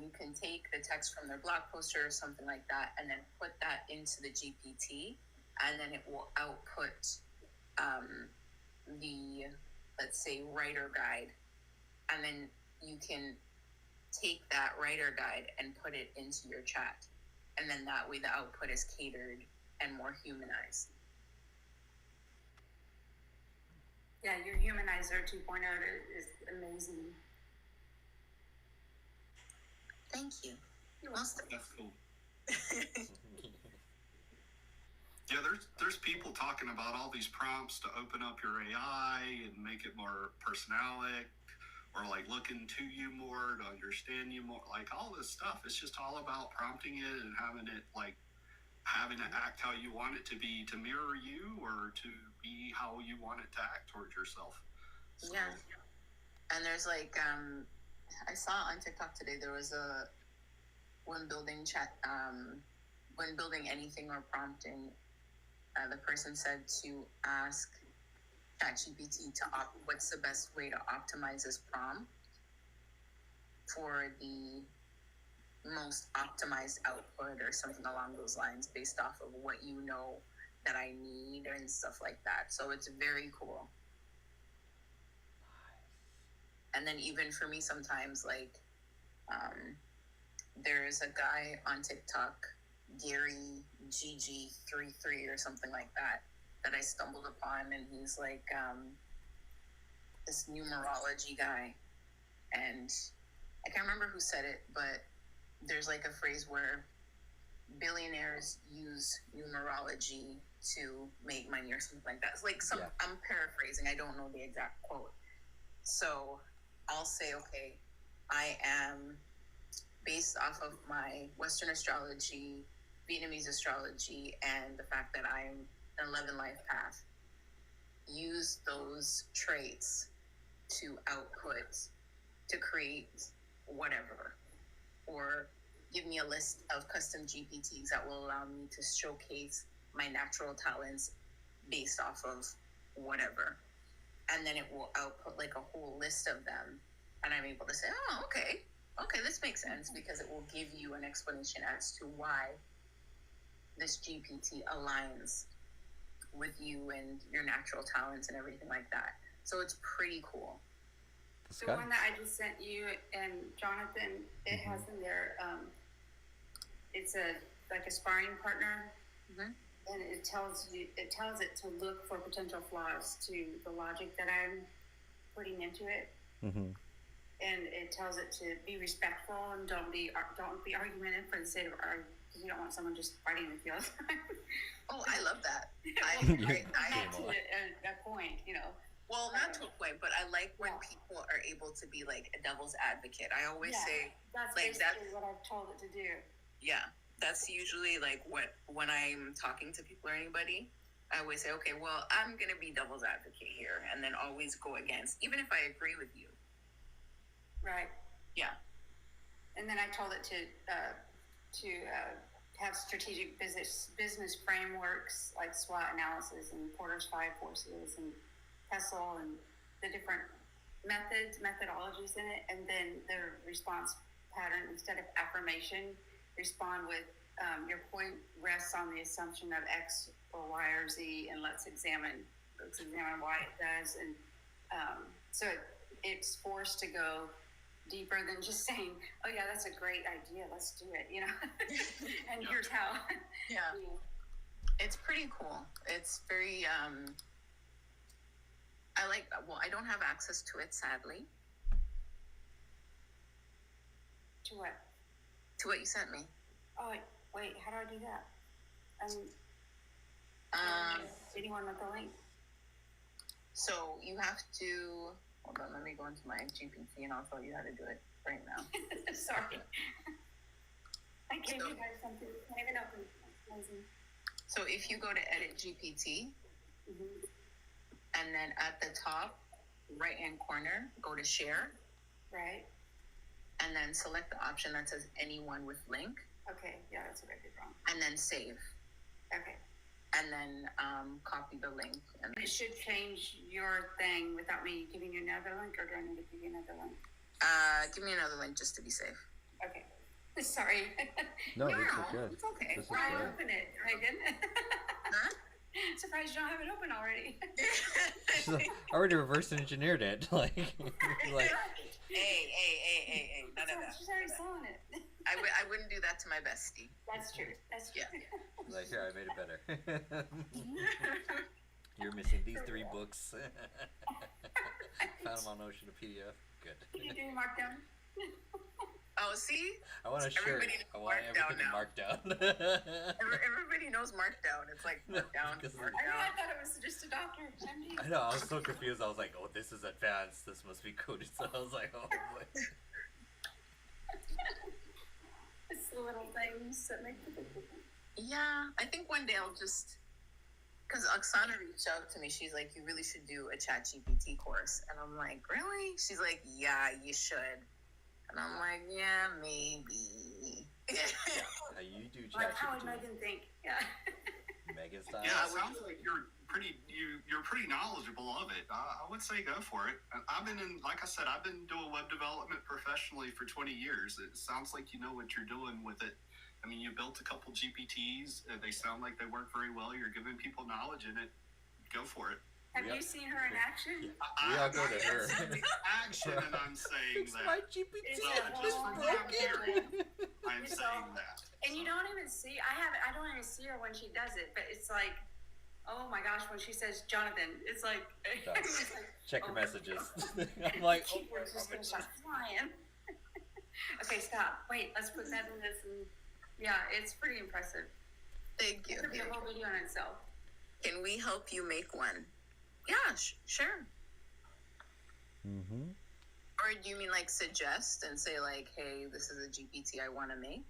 You can take the text from their blog post or something like that and then put that into the GPT, and then it will output the, let's say, writer guide. And then you can take that writer guide and put it into your chat. And then that way the output is catered and more humanized. Yeah, your Humanizer 2.0 is amazing. Thank you. That's cool. Yeah, there's people talking about all these prompts to open up your AI and make it more personalic, or like look into you more, to understand you more, like all this stuff. It's just all about prompting it and having it act how you want it to be, to mirror you, or to be how you want it to act towards yourself. So, yeah. And there's like, I saw on TikTok today, there was when building anything or prompting, the person said to ask ChatGPT what's the best way to optimize this prompt for the most optimized output or something along those lines, based off of what you know that I need and stuff like that. So it's very cool. And then even for me sometimes, like, there's a guy on TikTok, Gary GG33 or something like that I stumbled upon, and he's like this numerology guy, and I can't remember who said it, but there's like a phrase where billionaires use numerology to make money or something like that. It's like I'm paraphrasing, I don't know the exact quote. So I'll say, okay, I am based off of my Western astrology, Vietnamese astrology, and the fact that I'm an 11 life path. Use those traits to output, to create whatever. Or give me a list of custom GPTs that will allow me to showcase my natural talents based off of whatever. And then it will output like a whole list of them. And I'm able to say, oh, okay, this makes sense, because it will give you an explanation as to why this GPT aligns with you and your natural talents and everything like that. So it's pretty cool. The one that I just sent you and Jonathan, it has in there, it's like a sparring partner, and it tells it to look for potential flaws to the logic that I'm putting into it, and it tells it to be respectful and don't be argumentative for the sake of arguing. You don't want someone just fighting with you all the time. Oh, I love that. Not to a point, you know. Well, not to a point, but I like when people are able to be like a devil's advocate. I always say, that's like, basically what I've told it to do. Yeah, that's usually like when I'm talking to people or anybody, I always say, okay, well, I'm gonna be devil's advocate here, and then always go against, even if I agree with you. Right. Yeah. And then I told it to have strategic business frameworks like SWOT analysis and Porter's 5 forces and PESTLE and the different methodologies in it, and then the response pattern, instead of affirmation, respond with your point rests on the assumption of X or Y or Z, and let's examine why it does. And so it's forced to go deeper than just saying, oh yeah, that's a great idea, let's do it, you know. And here's how. Yeah. It's pretty cool. It's very I don't have access to it, sadly. To what? To what you sent me. Oh wait, how do I do that? Anyone with the link? So you have to hold on, let me go into my GPT and I'll tell you how to do it right now. Sorry. I gave you guys something. I can't even open it. So if you go to edit GPT, and then at the top right hand corner, go to share. Right. And then select the option that says anyone with link. Okay, yeah, that's what I did wrong. And then save. Okay. And then copy the link. And it should change your thing without me giving you another link, or do I need to give you another link? Give me another link just to be safe. Okay. Sorry. No, this is good. It's okay. This is Why good. open it, Megan? Huh? Surprised you don't have it open already. She's like, I already reverse engineered it. Like, Hey, none of that. She's already selling it. I wouldn't do that to my bestie. That's true. That's true. Yeah. like, here, I made it better. You're missing these 3 books. Found them on Ocean of PDF. Good. Can you do Markdown? Oh, see? I want a shirt. Everybody I want everything marked down. Everybody knows Markdown. It's like Markdown. Because- I thought it was just a doctor. I know, I was so confused. I was like, oh, this is advanced. This must be coded. So I was like, oh, boy. It's the little things that make the big difference. Yeah, I think one day I'll just, because Oksana reached out to me. She's like, you really should do a ChatGPT course. And I'm like, really? She's like, yeah, you should. And I'm like, yeah, maybe. You do Like, how would ChatGPT. Megan think? Yeah. Megan style. Yeah, it sounds like you're pretty knowledgeable of it. I would say go for it. I've been like I said, I've been doing web development professionally for 20 years. It sounds like you know what you're doing with it. I mean, you built a couple GPTs. They sound like they work very well. You're giving people knowledge in it. Go for it. Have you seen her in action? We all go to her. Action, and I'm saying Fix that. my GPT. So, Yeah, just well, for yeah, what I'm hearing, I'm So- saying that. And you don't even see. I don't even see her when she does it. But it's like, oh my gosh, when she says Jonathan, it's like. It's like, Check your oh, messages. I'm like, oh, keyboard's just gonna start flying. Okay, stop. Wait, let's put that in this. And yeah, it's pretty impressive. Thank you. It could be a whole video in itself. Can we help you make one? Yeah, sure. Mm-hmm. Or do you mean like suggest and say like, hey, this is a GPT I want to make?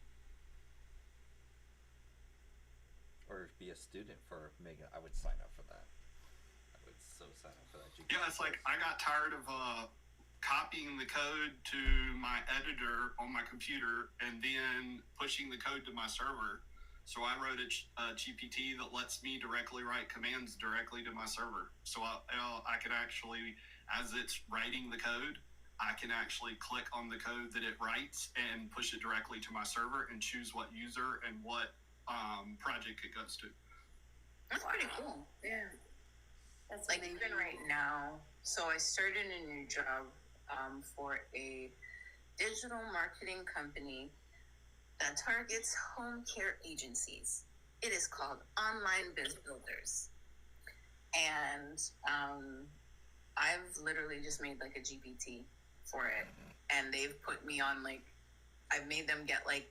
or be a student for Megan. I would sign up for that. I would so sign up for that. Yeah, it's like I got tired of copying the code to my editor on my computer and then pushing the code to my server. So I wrote a GPT that lets me directly write commands directly to my server. So I can actually, as it's writing the code, I can actually click on the code that it writes and push it directly to my server and choose what user and what project it goes to. That's pretty cool. Yeah. That's Like amazing. even right now, so I started a new job for a digital marketing company that targets home care agencies. It is called Online Biz Builders. And I've literally just made like a GPT for it. And they've put me on like, I've made them get like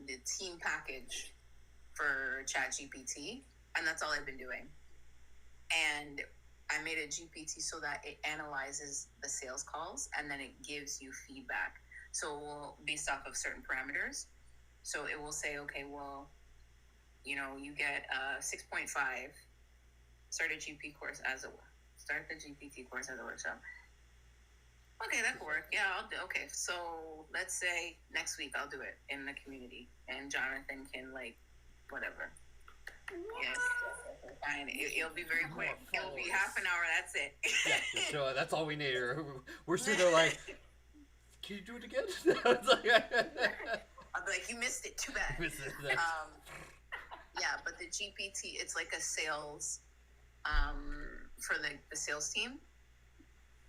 the team package for ChatGPT. And that's all I've been doing. And I made a GPT so that it analyzes the sales calls and then it gives you feedback. So based off of certain parameters. So it will say, okay, well, you know, you get 6.5. Start the GPT course as a workshop. Okay, that could work. Yeah, I'll do. Okay, so let's say next week I'll do it in the community, and Jonathan can like whatever. Yes, fine. It'll be very quick. It'll be half an hour. That's it. Yeah, so that's all we need. We're sitting there like, can you do it again? It's like, I'll be like, you missed it. Too bad. Yeah, but the GPT, it's like a sales for the sales team.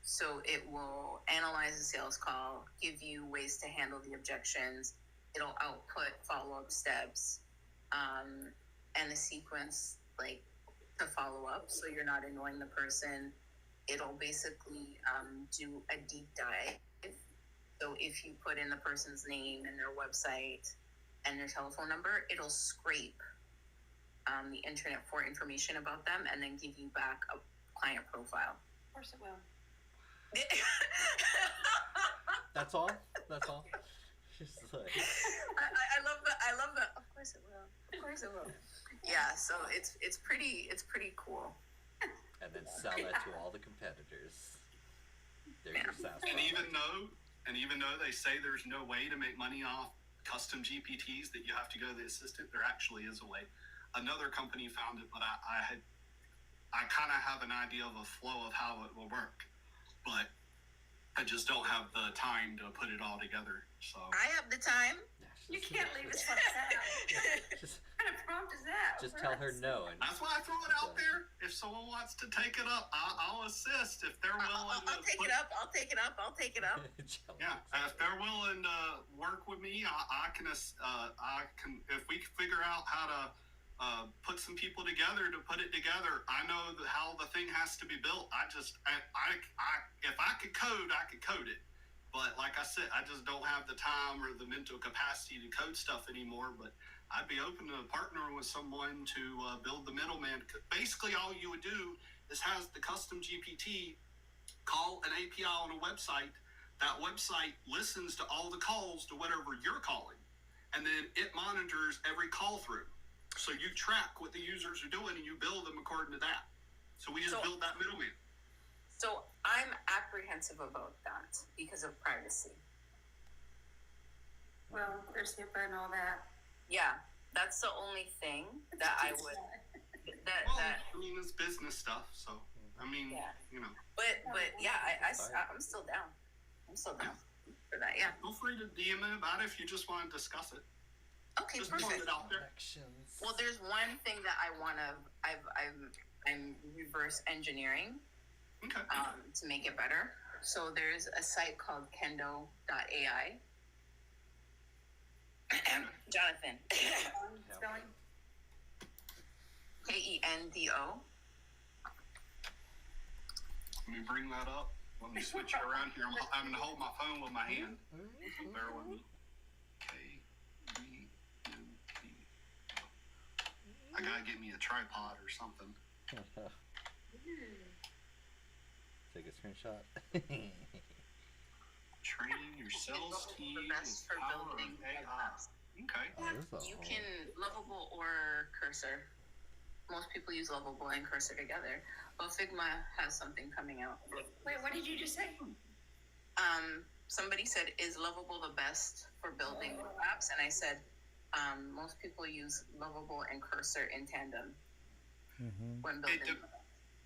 So it will analyze the sales call, give you ways to handle the objections. It'll output follow-up steps and the sequence like to follow up, so you're not annoying the person. It'll basically do a deep dive. So if you put in the person's name and their website and their telephone number, it'll scrape the internet for information about them and then give you back a client profile. Of course it will. that's all. That's all. Just like, I love the. Of course it will. Of course it will. Yeah. So it's pretty cool. and then sell that to all the competitors. There's your SaaS. And even though they say there's no way to make money off custom GPTs, that you have to go to the assistant, there actually is a way. Another company found it, but I kind of have an idea of a flow of how it will work, but I just don't have the time to put it all together. So I have the time. You can't leave us like that. Just, What kind of prompt is that? just tell her no. And that's why I throw it out there. If someone wants to take it up, I'll assist. If they're willing I'll take it up. I'll take it up. I'll take it up. Yeah, if they're willing to work with me, I can. If we can figure out how to put some people together to put it together. I know how the thing has to be built. If I could code, I could code it. But like I said, I just don't have the time or the mental capacity to code stuff anymore. But I'd be open to partnering with someone to build the middleman. Basically, all you would do is has the custom GPT call an API on a website. That website listens to all the calls to whatever you're calling, and then it monitors every call through. So you track what the users are doing, and you build them according to that. So we just build that middleman. So I'm apprehensive about that because of privacy. Well, there's HIPAA and all that. Yeah, that's the only thing that I would. I mean, it's business stuff, so I mean, Yeah. you know. But yeah, I'm still down. I'm still down for that. Yeah. Feel free to DM me about it if you just want to discuss it. Okay, Just put perfect. it out there. Directions. Well, there's one thing that I'm reverse engineering Okay. to make it better. So there's a site called Kendo.ai. Jonathan. Spelling? Kendo. Let me bring that up. Let me switch it around here. I'm having to hold my phone with my hand. Bear with me. Kendo. I gotta get me a tripod or something. Take a screenshot. Training your sales team The best for with power of building AI. apps. Okay. Oh, there's a You whole- can Lovable or Cursor. Most people use Lovable and Cursor together. But Figma has something coming out. Wait, what did you just say? Somebody said, "Is Lovable the best for building web apps?" And I said, most people use Lovable and Cursor in tandem when building.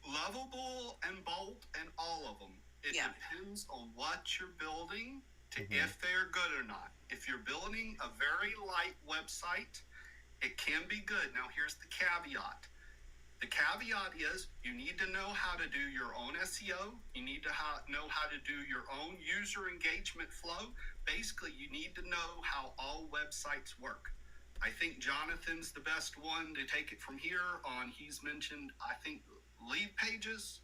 Lovable and Bolt and all of them. It depends on what you're building to if they're good or not. If you're building a very light website, it can be good. Now, here's the caveat. The caveat is you need to know how to do your own SEO. You need to know how to do your own user engagement flow. Basically, you need to know how all websites work. I think Jonathan's the best one to take it from here on. He's mentioned, I think, lead pages.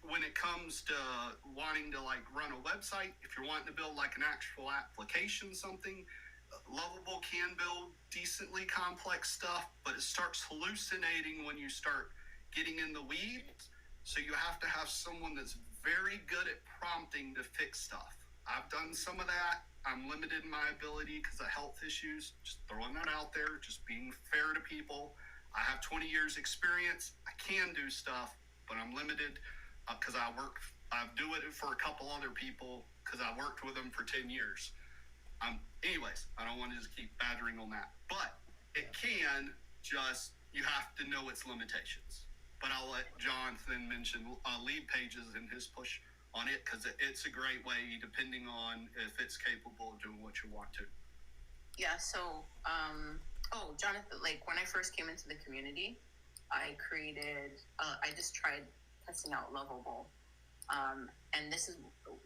When it comes to wanting to like run a website, if you're wanting to build like an actual application, something, Lovable can build decently complex stuff, but it starts hallucinating when you start getting in the weeds. So you have to have someone that's very good at prompting to fix stuff. I've done some of that. I'm limited in my ability because of health issues. Just throwing that out there, just being fair to people. I have 20 years experience. I can do stuff, but I'm limited because I do it for a couple other people because I worked with them for 10 years. Anyways, I don't want to just keep battering on that, but it can just, you have to know its limitations. But I'll let Jonathan mention lead pages and his push on it because it's a great way depending on if it's capable of doing what you want to. Yeah, so, Jonathan, like when I first came into the community, I just tried testing out Lovable. And this is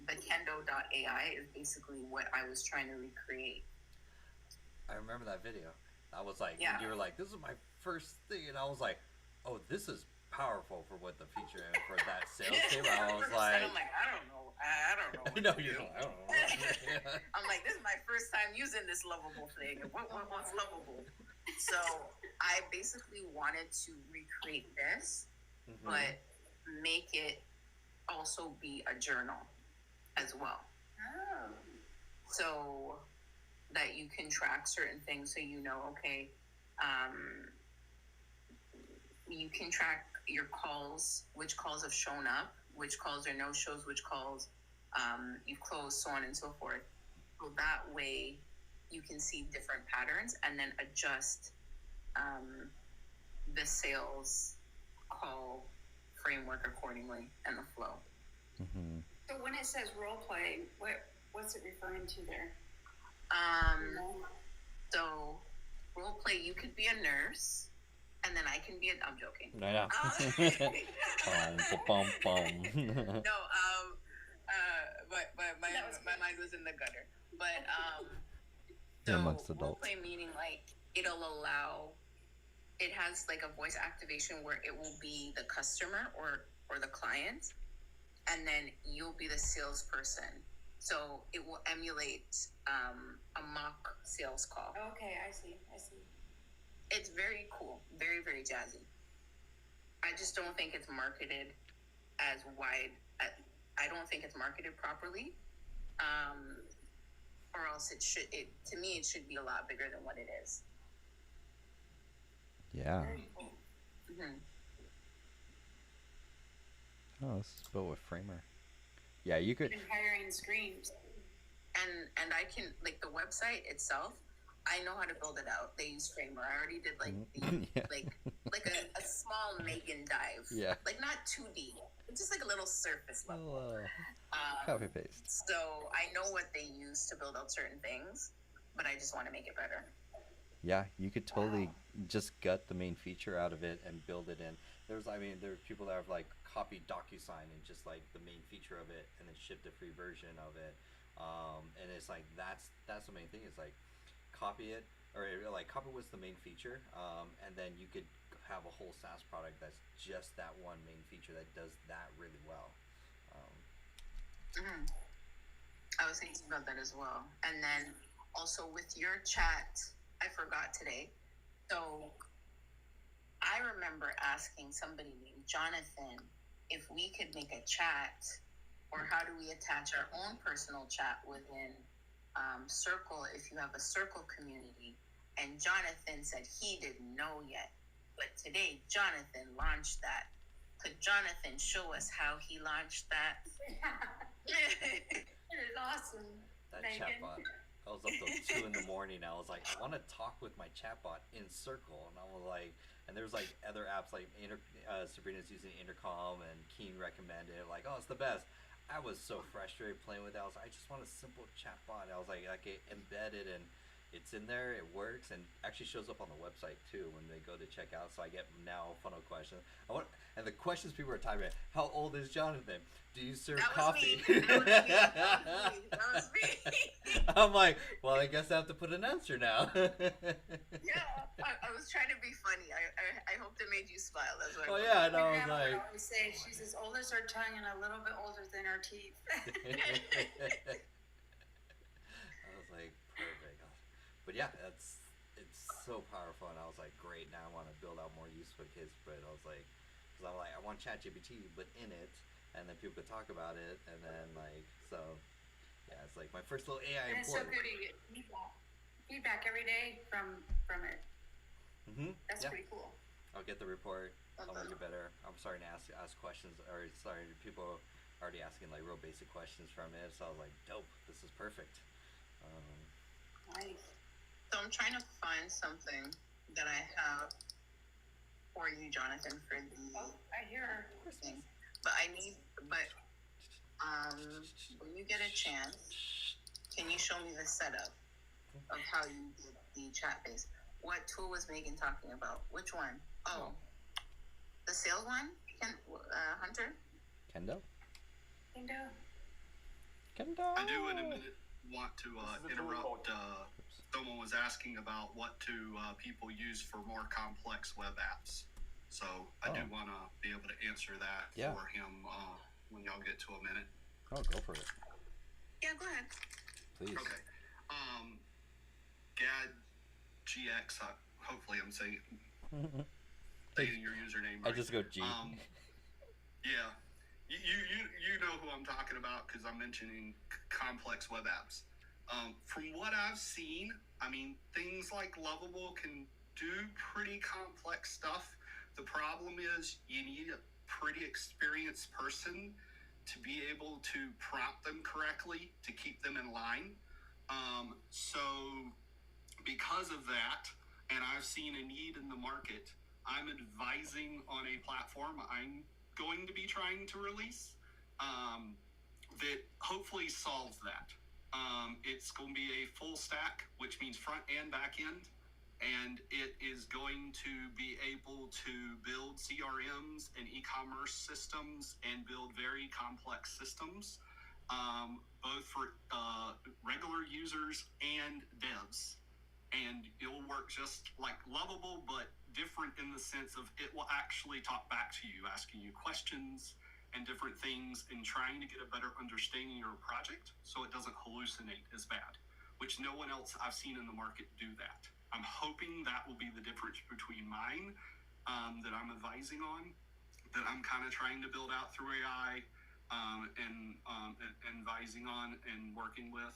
the Kendo.ai is basically what I was trying to recreate. I remember that video. I was like, you were like, this is my first thing. And I was like, oh, this is powerful for what the feature and for that sales team. I was like, I'm like, I don't know. I don't know. I'm like, this is my first time using this Lovable thing. What's Lovable? So I basically wanted to recreate this, but make it also be a journal as well. Oh. So that you can track certain things so you know, okay, you can track your calls, which calls have shown up, which calls are no-shows, which calls you've closed, so on and so forth. So that way you can see different patterns and then adjust the sales call framework accordingly and the flow. So when it says role play, what's it referring to there? So role play, you could be a nurse, and then I can be I'm joking. I know. But my mind was in the gutter. But amongst adults. Role play meaning like it has like a voice activation where it will be the customer or the client, and then you'll be the salesperson. So it will emulate a mock sales call. Okay, I see. It's very cool, very, very jazzy. I just don't think it's marketed as wide. I don't think it's marketed properly, or else to me it should be a lot bigger than what it is. Yeah. Very cool. Oh, this is built with Framer. Yeah, you could. Hiring screens. And I can, like, the website itself, I know how to build it out. They use Framer. I already did like a small Megan dive. Yeah. Like not 2D. It's just like a little surface level. Copy paste. So I know what they use to build out certain things, but I just want to make it better. Yeah, you could totally just gut the main feature out of it and build it in. There are people that have like copied DocuSign and just like the main feature of it and then shipped a free version of it. And it's like that's the main thing. It's like copy it or like copy what's the main feature, and then you could have a whole SaaS product that's just that one main feature that does that really well. I was thinking about that as well. And then also with your chat, I forgot today. So I remember asking somebody named Jonathan if we could make a chat, or how do we attach our own personal chat within Circle if you have a Circle community. And Jonathan said he didn't know yet. But today, Jonathan launched that. Could Jonathan show us how he launched that? awesome. That Megan. chatbot. I was up till 2 in the morning. I was like, I want to talk with my chatbot in Circle, and I was like, and there's like other apps like Sabrina's using Intercom and Keen recommended. Like, oh, it's the best. I was so frustrated playing with it. I was like, I just want a simple chatbot. I was like, I get embedded and it's in there. It works and actually shows up on the website too when they go to check out. So I get now funnel questions. And the questions people are typing: how old is Jonathan? Do you serve coffee? That was me. I'm like, well, I guess I have to put an answer now. Yeah, I was trying to be funny. I hope that made you smile. That's why. Oh yeah, and I My was grandma would like, always say she's as old as her tongue and a little bit older than her teeth. I was like, perfect. But yeah, it's so powerful, and I was like, great. Now I want to build out more use for kids. But I was like, because I'm like, I want ChatGPT, but in it, and then people could talk about it, and then like, so yeah, it's like my first little AI And it's so important. good to get feedback every day from it. That's Yeah, pretty cool. I'll get the report. I'll Okay. make it better. I'm starting to ask questions, or sorry, people already asking like real basic questions from it. So I was like, dope. This is perfect. Nice. So I'm trying to find something that I have for you, Jonathan, for the Oh, I hear her. thing. But when you get a chance, can you show me the setup of how you did the chat base? What tool was Megan talking about? Which one? Oh, the sales one? Hunter? Kendo. Kendo. I do in a minute want to interrupt. Someone was asking about what people use for more complex web apps. So I do want to be able to answer that for him when y'all get to a minute. Oh, go for it, Yeah, go ahead. please. Okay. GAD GX. Hopefully, I'm saying your username I right. just go G. Yeah. You know who I'm talking about because I'm mentioning complex web apps. From what I've seen, I mean, things like Lovable can do pretty complex stuff. The problem is you need a pretty experienced person to be able to prompt them correctly to keep them in line. So because of that, and I've seen a need in the market, I'm advising on a platform I'm going to be trying to release that hopefully solves that. It's going to be a full stack, which means front and back end, and it is going to be able to build CRMs and e-commerce systems and build very complex systems, both for regular users and devs. And it'll work just like Lovable, but different in the sense of it will actually talk back to you, asking you questions and different things and trying to get a better understanding of your project so it doesn't hallucinate as bad, which no one else I've seen in the market do that. I'm hoping that will be the difference between mine that I'm advising on, that I'm kind of trying to build out through AI and advising on and working with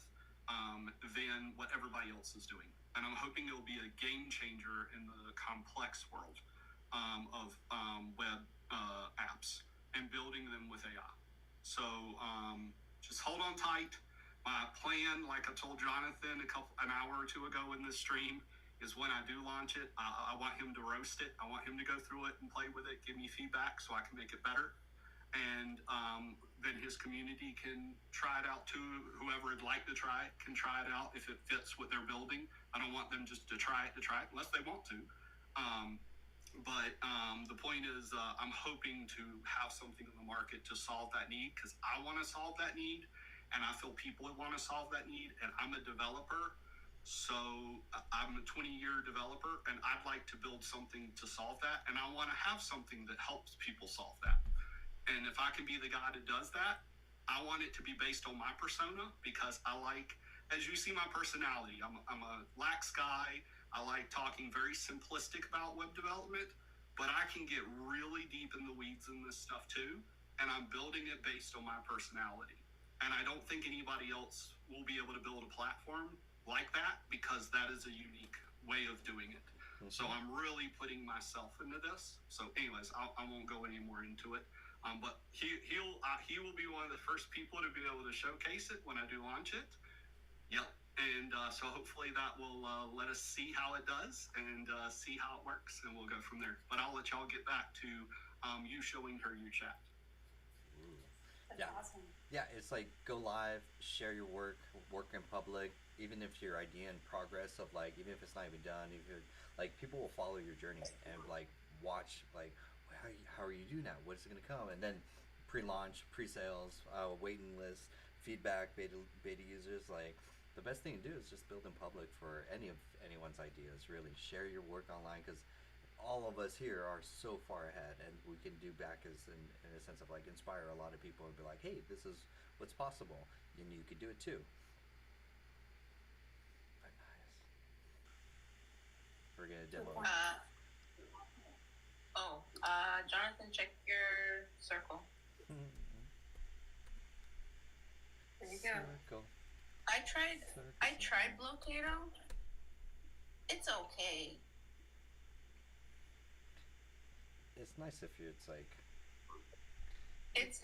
than what everybody else is doing. And I'm hoping it'll be a game changer in the complex world of web apps and building them with AI. So just hold on tight. My plan, like I told Jonathan an hour or two ago in this stream, is when I do launch it, I want him to roast it. I want him to go through it and play with it, give me feedback so I can make it better. And then his community can try it out too. Whoever would like to try it can try it out if it fits what they're building. I don't want them just to try it unless they want to. But the point is, I'm hoping to have something in the market to solve that need because I want to solve that need, and I feel people would want to solve that need. And I'm a developer, so I'm a 20-year developer, and I'd like to build something to solve that. And I want to have something that helps people solve that. And if I can be the guy that does that, I want it to be based on my persona because I like, as you see my personality, I'm a lax guy. I like talking very simplistic about web development, but I can get really deep in the weeds in this stuff too. And I'm building it based on my personality. And I don't think anybody else will be able to build a platform like that because that is a unique way of doing it. So I'm really putting myself into this. So anyways, I won't go any more into it. But he will be one of the first people to be able to showcase it when I do launch it. Yep. And so hopefully that will let us see how it does and see how it works, and we'll go from there. But I'll let y'all get back to you showing her your chat. That's Yeah. awesome. Yeah, it's like go live, share your work in public, even if your idea in progress of like, even if it's not even done, if you're like, people will follow your journey and like watch like, how are you doing that? What's it gonna come? And then pre-launch, pre-sales, waiting list, feedback, beta users. Like the best thing to do is just build in public for anyone's ideas. Really share your work online because all of us here are so far ahead, and we can do back as in a sense of like inspire a lot of people and be like, hey, this is what's possible, and you could do it too. But nice. We're gonna demo. Jonathan, check your circle. There you go. Circle. I tried Circle. Blotato. It's okay. It's nice if it's like, It's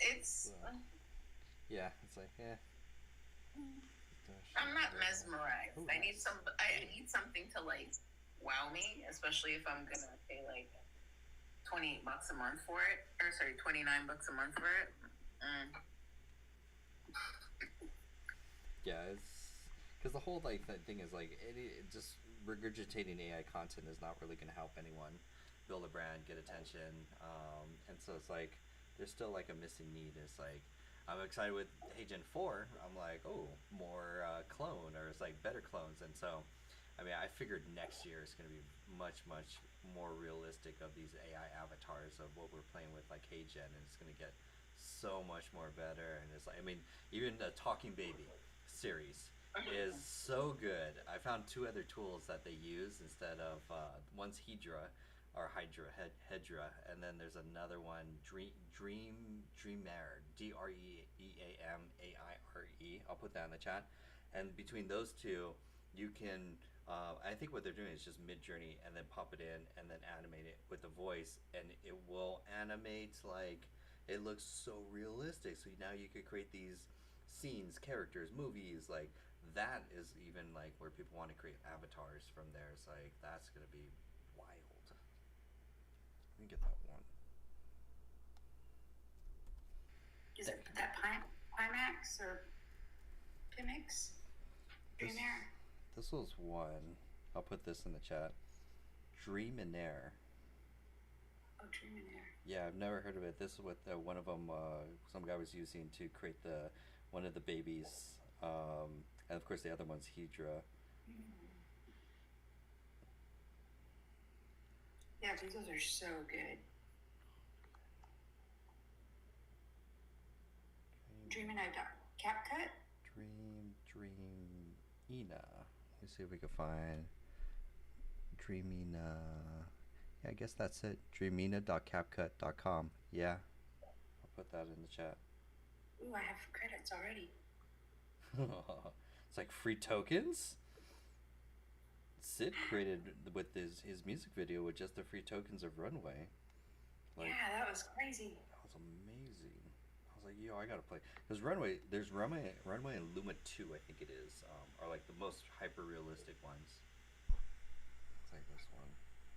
yeah, it's like, yeah. I'm not mesmerized. I need something to like wow me, especially if I'm gonna pay like $28 a month for it, or sorry, $29 a month for it. Yeah, it's because the whole like that thing is like it just regurgitating AI content is not really going to help anyone build a brand, get attention, and so it's like there's still like a missing need. It's like I'm excited with HeyGen 4. I'm like, oh, more clone, or it's like better clones, and so I mean I figured next year is going to be much more realistic of these AI avatars of what we're playing with like HeyGen, and it's going to get so much more better. And it's like, I mean, even the Talking Baby series is so good. I found 2 other tools that they use instead of one's Hedra, Hedra, and then there's another one, Dreamaire, Dreamaire. I'll put that in the chat. And between those 2, you can. I think what they're doing is just Mid-Journey and then pop it in and then animate it with the voice, and it will animate like it looks so realistic. So now you could create these scenes, characters, movies, like that is even like where people want to create avatars from there. It's like that's gonna be wild. Let me get that one. Is it that Pimax or Pimix? Dreamaire? This was one. I'll put this in the chat. Dreamaire. Oh, Dreamaire. Yeah, I've never heard of it. This is what one of them, some guy was using to create one of the babies, and of course the other one's Hedra. Yeah, those are so good. CapCut? Dreamina. Let me see if we can find Dreamina. Yeah, I guess that's it. Dreamina.capcut.com. Yeah, I'll put that in the chat. Ooh, I have credits already. It's like free tokens. Sid created with his music video with just the free tokens of Runway. Like, yeah, that was crazy. that was amazing. I was like, yo, I gotta play. Because Runway, there's Runway and Luma 2, I think it is, are like the most hyper realistic ones. It's like this one.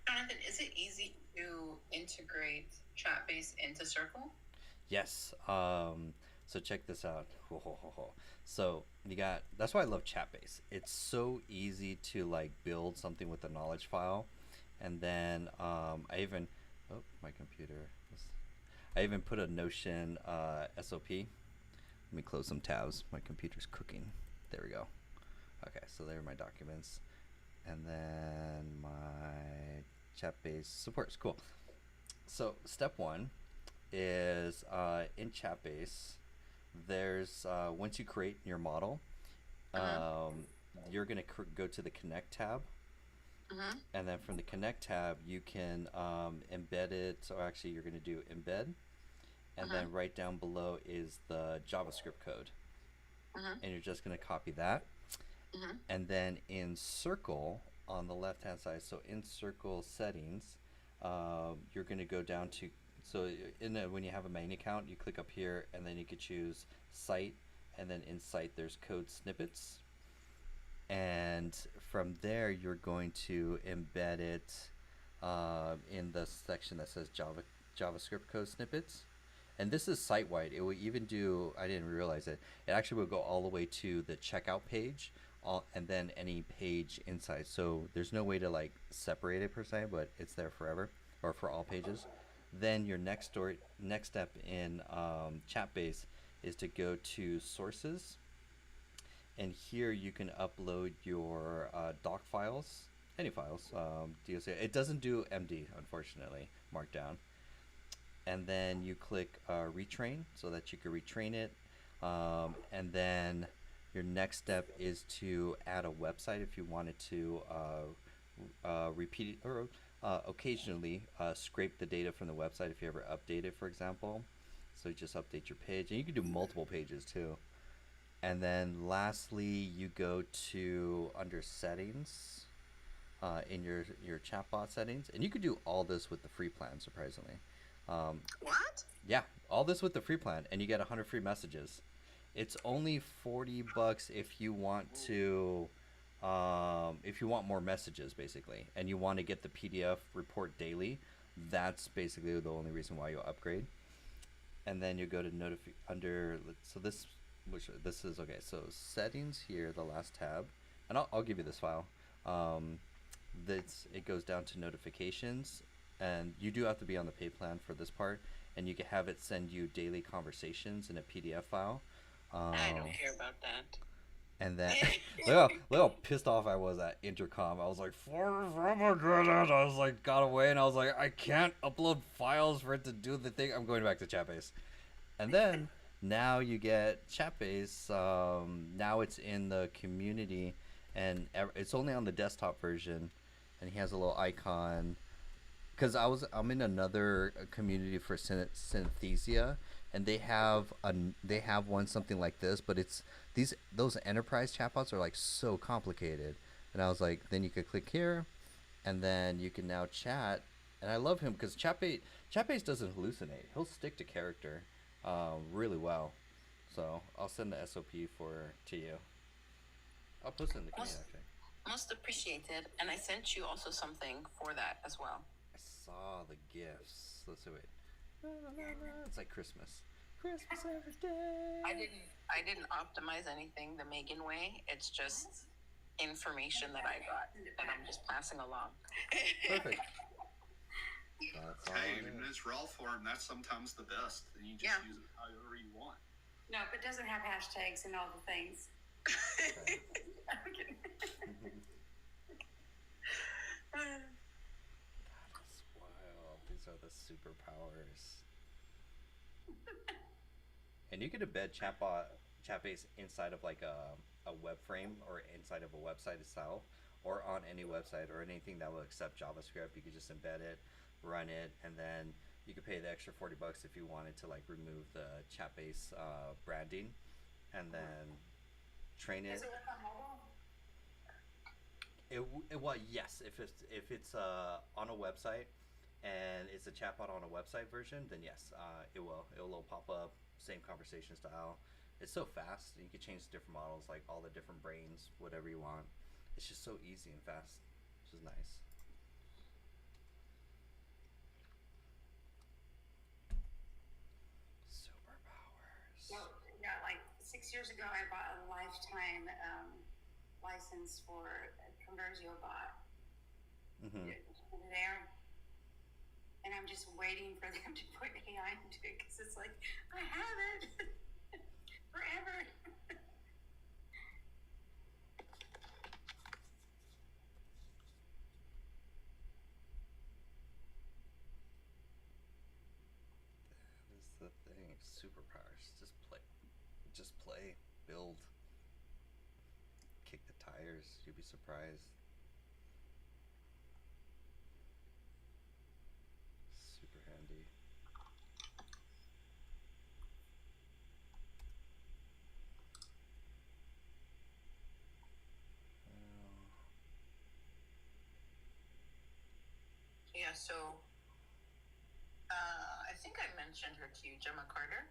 Jonathan, is it easy to integrate Chatbase into Circle? Yes. So check this out. So you got. That's why I love Chatbase. It's so easy to like build something with a knowledge file, and then I even. Oh, my computer. I even put a Notion SOP. Let me close some tabs. My computer's cooking. There we go. Okay, so there are my documents, and then my Chatbase supports. Cool. So step 1 is in Chatbase. There's once you create your model, you're gonna go to the Connect tab, and then from the Connect tab you can embed it. So actually, you're gonna do embed, and then right down below is the JavaScript code, and you're just gonna copy that, and then in Circle on the left hand side. So in Circle settings, you're gonna go down to So when you have a main account, you click up here, and then you could choose Site, and then in Site there's code snippets, and from there you're going to embed it in the section that says JavaScript code snippets. And this is site-wide. It will even do, I didn't realize it, it actually will go all the way to the checkout page, and then any page inside. So there's no way to like separate it per se, but it's there forever, or for all pages. Then your next step in Chatbase is to go to sources, and here you can upload your doc files, any files. It doesn't do MD, unfortunately, Markdown. And then you click retrain so that you can retrain it, and then your next step is to add a website if you wanted to repeat it, or occasionally scrape the data from the website if you ever update it, for example. So you just update your page, and you can do multiple pages too. And then lastly, you go to under settings in your chatbot settings, and you could do all this with the free plan, surprisingly. What? Yeah, all this with the free plan, and you get 100 free messages. It's only $40 if you want to, if you want more messages, basically, and you want to get the PDF report daily. That's basically the only reason why you'll upgrade. And then you go to this is okay. So settings here, the last tab, and I'll give you this file. It goes down to notifications, and you do have to be on the paid plan for this part, and you can have it send you daily conversations in a PDF file. I don't care about that. And then look how pissed off I was at Intercom. I was like, I was like, got away, and I was like, I can't upload files for it to do the thing. I'm going back to Chatbase. And then now you get Chatbase. Now it's in the community, and it's only on the desktop version, and he has a little icon. Because I'm in another community for Synthesia, and they have one something like this, but it's those enterprise chatbots are like so complicated. And I was like, then you could click here, and then you can now chat. And I love him because Chatbase doesn't hallucinate. He'll stick to character really well. So I'll send the SOP to you. I'll post it in the community actually. Most appreciated, and I sent you also something for that as well. I saw the gifts. Let's do it. It's like Christmas. Christmas every day. I didn't optimize anything the Megan way. It's just information that I got that I'm just passing along. Perfect. That's all Hey, it in is. its raw form, that's sometimes the best. And you just use it however you want. No, but it doesn't have hashtags and all the things. Okay. That's wild. These are the superpowers. And you could embed Chatbase inside of like a web frame, or inside of a website itself, or on any website or anything that will accept JavaScript. You could just embed it, run it, and then you could pay the extra $40 if you wanted to like remove the Chatbase branding, and then train it. Does it work on mobile? Well, yes. If it's on a website and it's a chatbot on a website version, then yes, it will. It'll pop up, same conversation style. It's so fast. You can change different models, like all the different brains, whatever you want. It's just so easy and fast, which is nice. Superpowers. No, yeah, like 6 years ago, I bought a lifetime license for ConversioBot. Mm-hmm. There. And I'm just waiting for them to put AI into it because it's like, I have it forever. That is the thing. Superpowers. Just play, build, kick the tires. You'd be surprised. Super handy. Yeah, so I think mentioned her to you, Gemma Carter.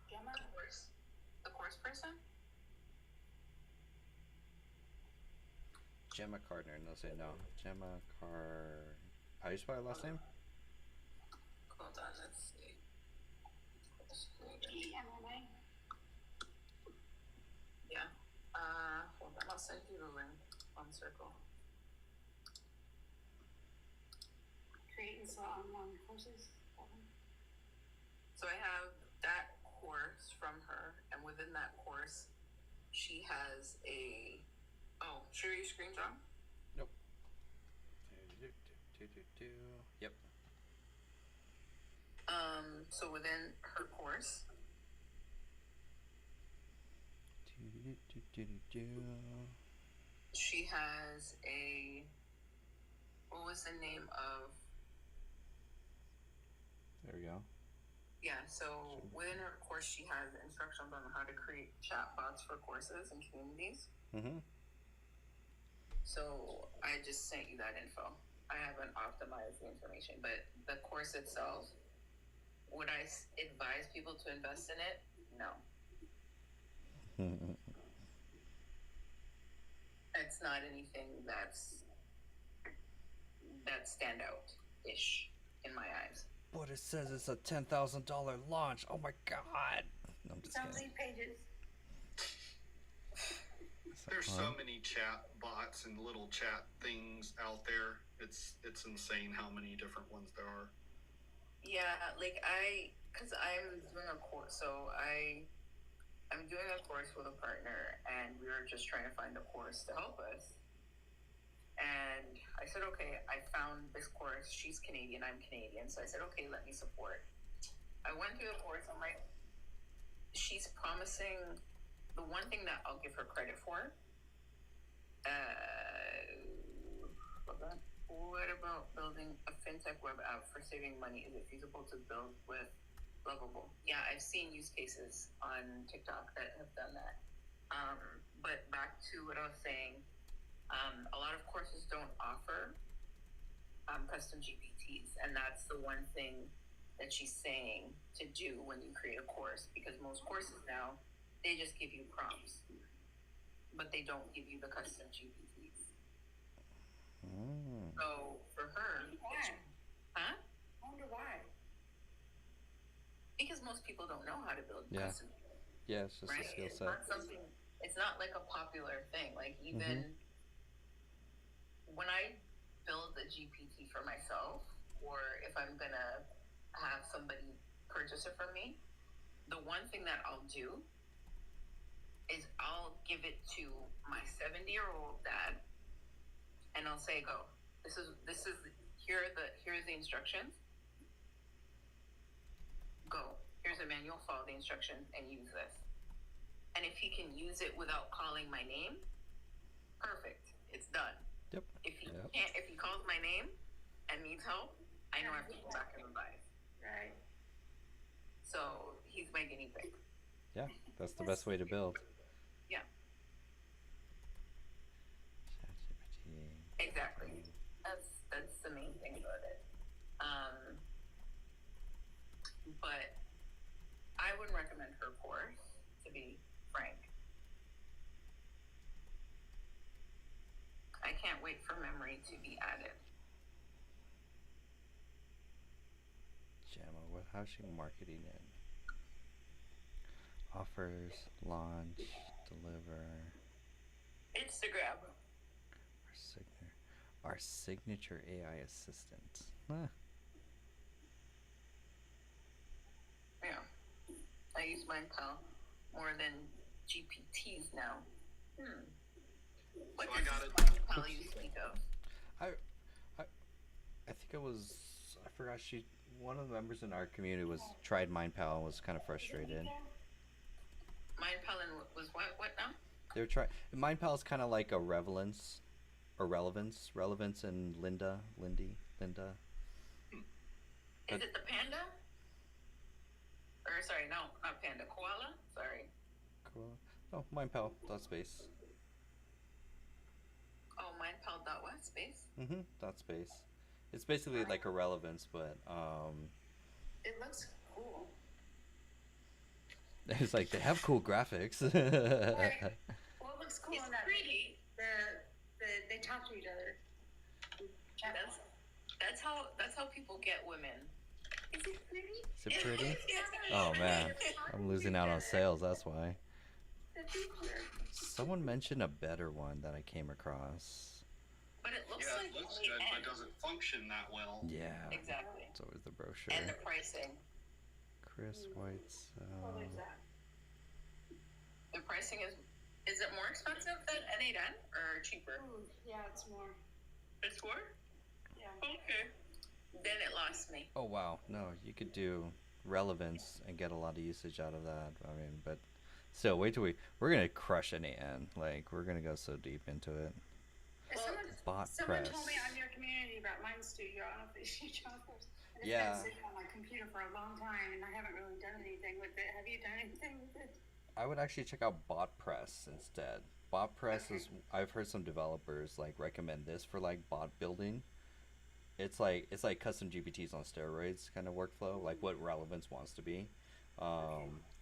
Gemma? The course person? Gemma Gardner. No, say no. Gemma Car. How do you spell her last name? Hold on, let's see. GMMA? Yeah. Hold on, I'll send you the link on Circle. Create and sell online courses. So I have that course from her, and within that course, she has a. Oh, share your screen, John? Nope. Yep. So within her course, she has a. What was the name of? There we go. Yeah, so within her course, she has instructions on how to create chatbots for courses and communities. Mm-hmm. So I just sent you that info. I haven't optimized the information, but the course itself, would I advise people to invest in it? No. It's not anything that's stand out ish in my eyes. But it says it's a $10,000 launch. Oh my god. No, I'm just How kidding. many pages? There's so many chat bots and little chat things out there. It's insane how many different ones there are. Yeah, like because I'm doing a course, so I'm doing a course with a partner, and we were just trying to find a course to help us. And I said, okay, I found this course. She's Canadian, I'm Canadian, so I said, okay, let me support. I went through the course. I'm like, she's promising. The one thing that I'll give her credit for. Hold on. What about building a fintech web app for saving money? Is it feasible to build with Lovable? Yeah, I've seen use cases on TikTok that have done that. But back to what I was saying, a lot of courses don't offer custom GPTs, and that's the one thing that she's saying to do when you create a course, because most courses now, they just give you prompts, but they don't give you the custom GPTs. Mm. So for her, Why? huh? I wonder why. Because most people don't know how to build Yeah. custom, Yeah, it's just right? a skill It's set. not something. It's not like a popular thing. Like even when I build a GPT for myself, or if I'm gonna have somebody purchase it from me, the one thing that I'll do is I'll give it to my 70-year-old dad, and I'll say, "Go. This is here's the instructions. Go. Here's a manual. Follow the instructions and use this. And if he can use it without calling my name, perfect. It's done. Yep. If he Yep. can't, if he calls my name and needs help, I know I have to go back and revise. Right. So he's my guinea pig. Yeah, that's the best way to build. Yeah. ChatGPT. Exactly. That's the main thing about it. But I wouldn't recommend her course, to be frank. I can't wait for memory to be added. Gemma, how's she marketing it? Offers, launch, deliver. Instagram. Our signature AI assistant. Huh. Yeah. I use MindPal more than GPTs now. What So I does got this it. MindPal you speak of? I think it was, I forgot, one of the members in our community tried MindPal and was kind of frustrated. MindPal and was what now? They were trying. MindPal is kind of like a relevance, and Linda. Is it the panda? Or sorry, no, not panda. Koala? Sorry. Cool. Oh, MindPal. .space. Oh, MindPal dot what space? .space. It's basically like a relevance, but It looks cool. It's like they have cool graphics. Right. Well, it looks cool It's in that pretty. they talk to each other. Chat. That's how people get women. Is it pretty? Is it pretty? Yeah. Oh man, I'm losing out on sales. That's why. The picture. Someone mentioned a better one that I came across. But it looks Yeah, like it looks only good, but N. doesn't function that well. Yeah. Exactly. It's always the brochure. And the pricing. Chris White's. What is that? The pricing is it more expensive than N8N or cheaper? Ooh, yeah, it's more. It's more? Yeah. Okay. Then it lost me. Oh wow, no, you could do relevance and get a lot of usage out of that. I mean, but still, wait till we're gonna crush NAN. Like we're gonna go so deep into it. Bot Someone press. told me on your community about Mind Studio. I don't know if it's you, Jonathan. And it's Yeah. been sitting on my computer for a long time, and I haven't really done anything with it. Have you done anything with it? I would actually check out BotPress instead. BotPress is I've heard some developers like recommend this for like bot building. It's like custom GPTs on steroids kind of workflow, like what relevance wants to be.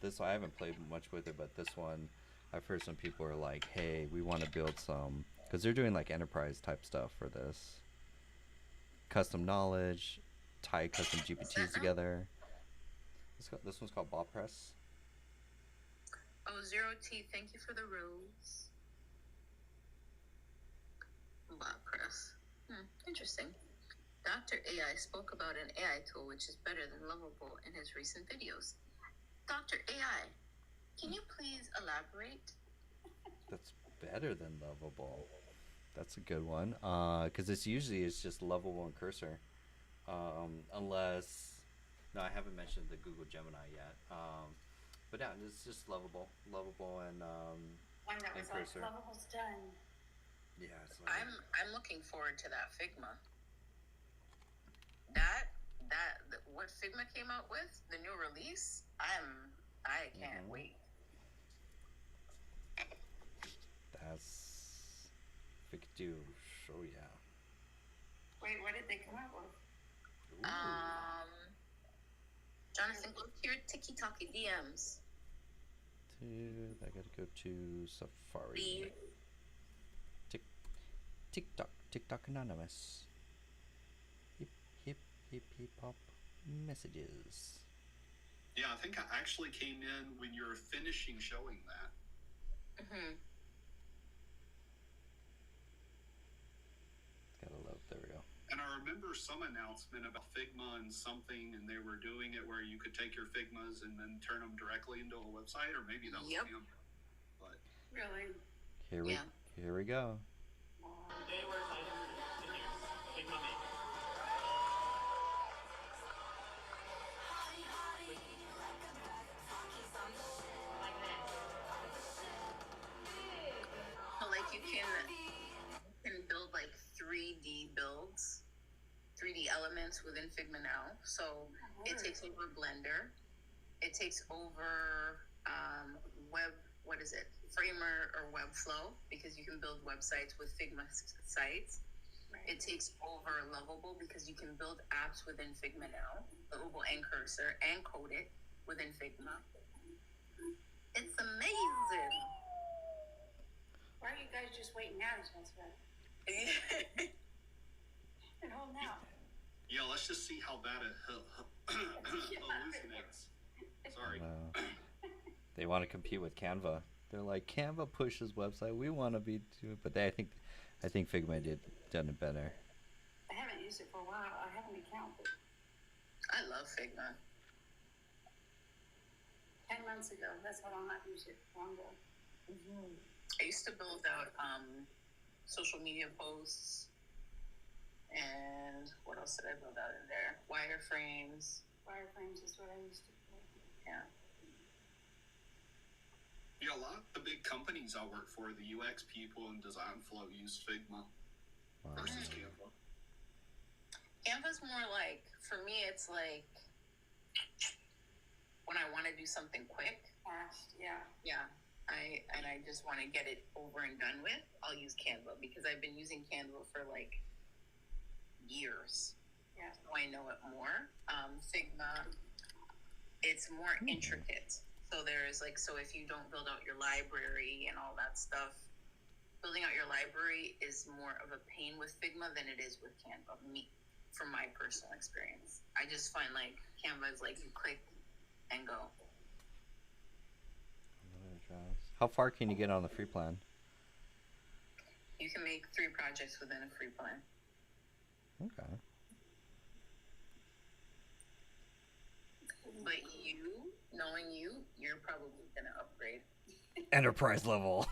This I haven't played much with it, but this one I've heard some people are like, hey, we want to build some because they're doing like enterprise type stuff for this. Custom knowledge, tie custom GPTs together. This one's called BotPress. Oh, Zero T, thank you for the rose. Bot press. Interesting. Dr. AI spoke about an AI tool which is better than Lovable in his recent videos. Dr. AI, can you please elaborate? That's better than Lovable. That's a good one. Because it's just Lovable and Cursor. Unless... No, I haven't mentioned the Google Gemini yet. But yeah, it's just Lovable and One that was like, Cursor. Lovable's done. Yeah, it's like... I'm looking forward to that Figma. What Figma came out with, the new release, I can't wait. That's... If we could do... Oh, yeah. Wait, what did they come up with? Ooh. Jonathan, go to your TikTok DMs. I gotta go to Safari. TikTok Anonymous. Hip hop messages. Yeah, I think I actually came in when you were finishing showing that. Gotta love, there we go. And I remember some announcement about Figma and something, and they were doing it where you could take your Figmas and then turn them directly into a website, or maybe that was him. But Really? Here we go. Today we're excited to introduce Figma Make. So like you can build like 3D builds, 3D elements within Figma now. So it takes over Blender, it takes over Framer or Webflow, because you can build websites with Figma sites. Right. It takes over Lovable because you can build apps within Figma now, Lovable and Cursor, and code it within Figma. It's amazing. Why are you guys just waiting out as well? And holding out. yeah, let's just see how bad it hallucinates. Sorry. They want to compete with Canva. They're like, Canva pushes website. We want to be too, but I think Figma done it better. I haven't used it for a while. I have an account, but I love Figma. 10 months ago. That's how long I've used it. Long ago. I used to build out social media posts, and what else did I build out in there? Wireframes. Wireframes is what I used to do. Yeah. Yeah, a lot of the big companies I work for, the UX people and design flow use Figma versus Canva. Canva's more like, for me, it's like when I want to do something quick. Fast, yeah. Yeah. I just want to get it over and done with, I'll use Canva, because I've been using Canva for like years. Yeah. So I know it more. Figma, it's more intricate. So there's like, so if you don't build out your library and all that stuff, building out your library is more of a pain with Figma than it is with Canva. From my personal experience, I just find like Canva is like you click and go. How far can you get on the free plan? You can make 3 projects within a free plan. Okay. But knowing you're probably gonna upgrade. Enterprise level.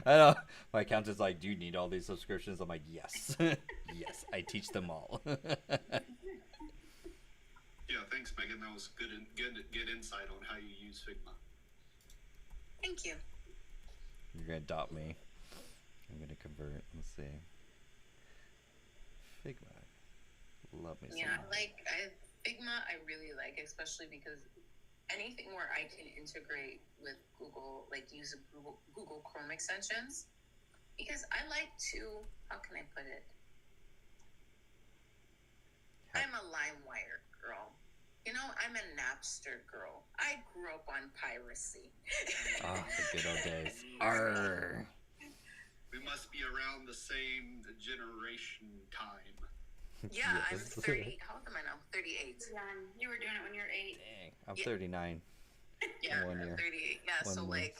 I know. My accountant's like, do you need all these subscriptions? I'm like, yes. Yes, I teach them all. Yeah, thanks, Megan. That was good insight on how you use Figma. Thank you. You're going to adopt me. I'm going to convert. Let's see. Figma. Love me some. Yeah, Figma I really like, especially because anything where I can integrate with Google, like use Google Chrome extensions, because I like to, how can I put it? I'm a LimeWire girl. You know, I'm a Napster girl. I grew up on piracy. Ah, the good old days. Arr. We must be around the same generation time. Yeah, I'm Yes. 30. How old am I now? 38. You were doing it when you were 8. Dang, I'm Yeah. 39. Yeah, 1 year. 38. Yeah, 1 so month. like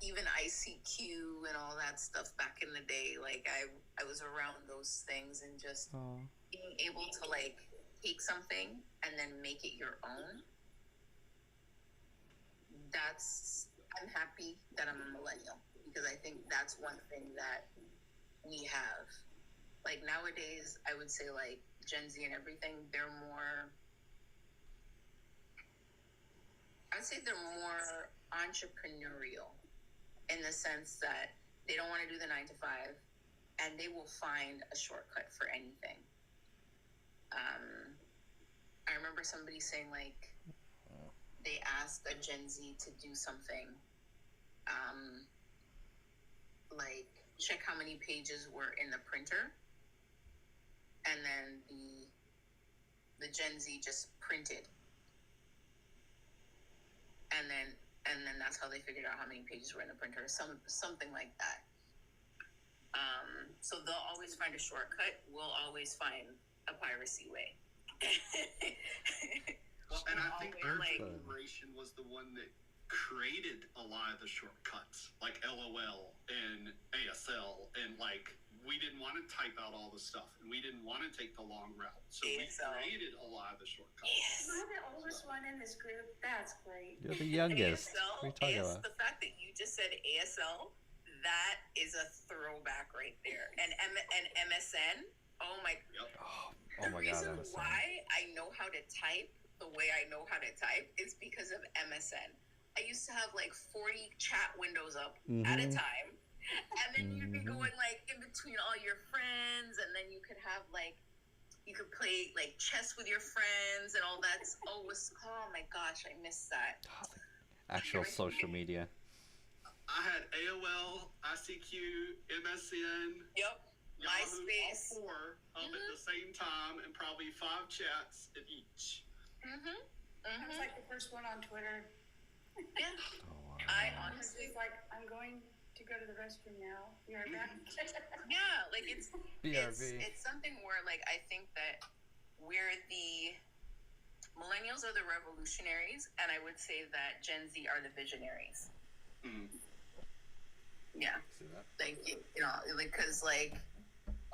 even ICQ and all that stuff back in the day, like I was around those things and just Oh. being able to like take something and then make it your own. I'm happy that I'm a millennial because I think that's one thing that we have. Like nowadays, I would say like Gen Z and everything, I'd say they're more entrepreneurial in the sense that they don't want to do the 9 to 5 and they will find a shortcut for anything. I remember somebody saying like they asked a Gen Z to do something, like check how many pages were in the printer, and then the Gen Z just printed, and then that's how they figured out how many pages were in the printer, something like that. So they'll always find a shortcut. We'll always find a piracy way. And I think our like, generation was the one that created a lot of the shortcuts, like LOL and ASL, and like we didn't want to type out all the stuff, and we didn't want to take the long route, so we ASL. created a lot of the shortcuts. yes. Am I the oldest one in this group? That's great. You're the youngest. ASL What are you talking is about? the fact that you just said ASL. That is a throwback right there. And MSN. Oh my! Oh my the god, reason that was so why I know how to type the way I know how to type is because of MSN. I used to have like 40 chat windows up at a Mhm. time, and then you'd be Mhm. going like in between all your friends, and then you could have like you could play like chess with your friends and all that. Oh my gosh, I missed that. actual social media. I had AOL, ICQ, MSN, Yep. Yahoo, MySpace. all 4 up at the same time, and probably 5 chats at each. I was like the first one on Twitter. Yeah. Oh, wow. I I was honestly, just like, I'm going to go to the restroom now. You heard that? yeah, like it's BRB. it's something where like I think that we're the millennials are the revolutionaries, and I would say that Gen Z are the visionaries. Mm. Yeah, See that? like you know, because like,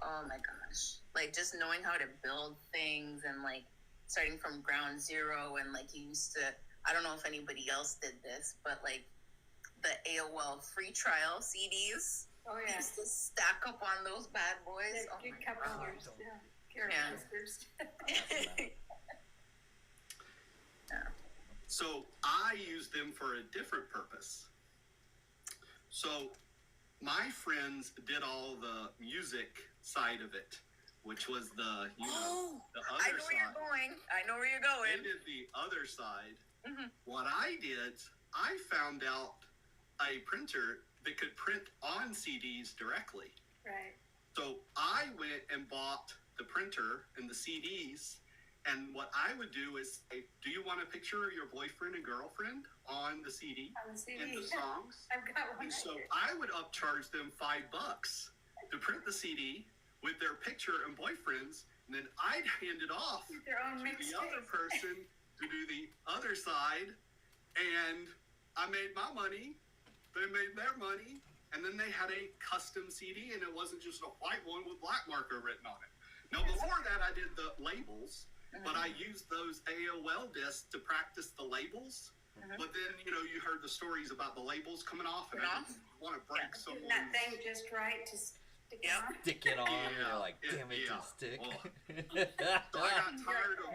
oh my gosh, like just knowing how to build things and like starting from ground zero, and like you used to. I don't know if anybody else did this, but like the AOL free trial CDs. Oh, We yeah. used to stack up on those bad boys. There's Oh good my couple God. years. Yeah. Yeah. Whispers. So I use them for a different purpose. So my friends did all the music side of it, which was the the Oh, other I know where you're side. going. I know where you're They going. did the other side. Mhm. What I did, I found out a printer that could print on CDs directly. Right. So I went and bought the printer and the CDs, And what I would do is say, do you want a picture of your boyfriend and girlfriend on the CD On the CD. and the songs? I've got one. And so I would upcharge them $5 to print the CD with their picture and boyfriends, and then I'd hand it off With their own to the other mixtape. person to do the other side, and I made my money, they made their money, and then they had a custom CD, and it wasn't just a white one with black marker written on it. Now, before that, I did the labels, but I used those AOL discs to practice the labels. But then, you know, you heard the stories about the labels coming off, and I didn't want to break Getting someone's... that thing just right to stick Yep. on. Stick it on, and Yeah, you're like, damn it, yeah. didn't stick. So I got tired of,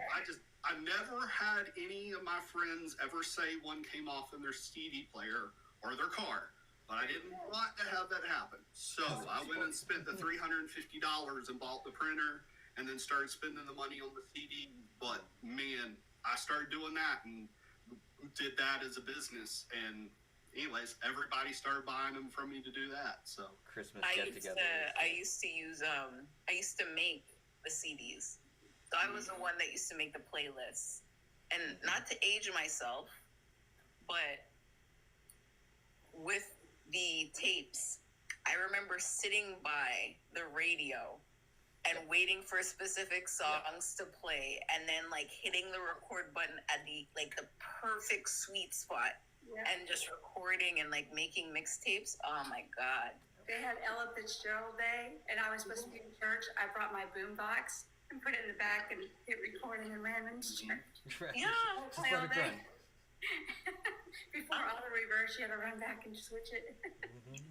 I never had any of my friends ever say one came off in their CD player or their car. But I didn't want to have that happen. So I went and spent the $350 and bought the printer and then started spending the money on the CD. But man, I started doing that and did that as a business. And anyways, everybody started buying them from me to do that. So Christmas I get used together. to I used to use I used to make the CDs. So I was the one that used to make the playlists. And not to age myself, but with the tapes, I remember sitting by the radio and waiting for specific songs to play and then like hitting the record button at the perfect sweet spot Yeah. and just recording and like making mixtapes. Oh my god. They had Ella Fitzgerald Day, and I was supposed to be in church. I brought my boombox and put it in the back and hit recording and ran into church. Right. Yeah. Just let it grind. Before all the reverse, you had to run back and switch it.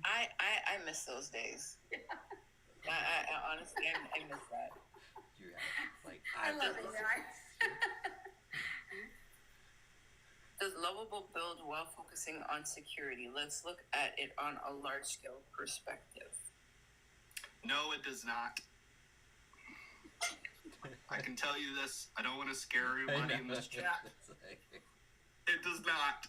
I miss those days. I honestly, I miss that. You have, like, I love it, guys. Does Lovable build while focusing on security? Let's look at it on a large scale perspective. no, it does not. I can tell you this. I don't want to scare everybody in this chat. It's like- It does not.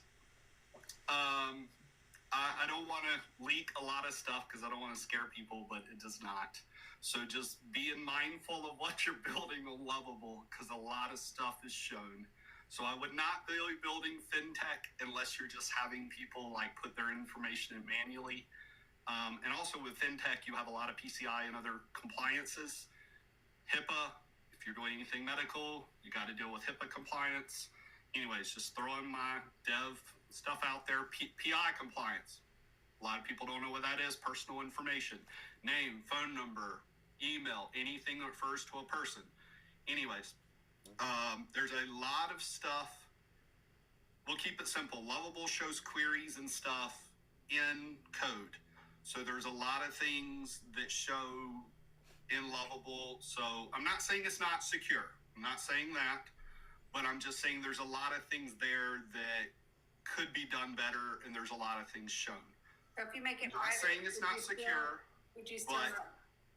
I don't want to leak a lot of stuff because I don't want to scare people, but it does not. So just being mindful of what you're building on Lovable because a lot of stuff is shown. So I would not be building fintech unless you're just having people like put their information in manually. And also with fintech, you have a lot of PCI and other compliances. HIPAA, if you're doing anything medical, you got to deal with HIPAA compliance. Anyways, just throwing my dev stuff out there. PI compliance. A lot of people don't know what that is. Personal information. Name, phone number, email, anything that refers to a person. Anyways, there's a lot of stuff. We'll keep it simple. Lovable shows queries and stuff in code. So there's a lot of things that show in Lovable. So I'm not saying it's not secure. I'm not saying that. But I'm just saying there's a lot of things there that could be done better, and there's a lot of things shown. So if you make it I'm not private, saying it's would not you still- secure. Would you still but not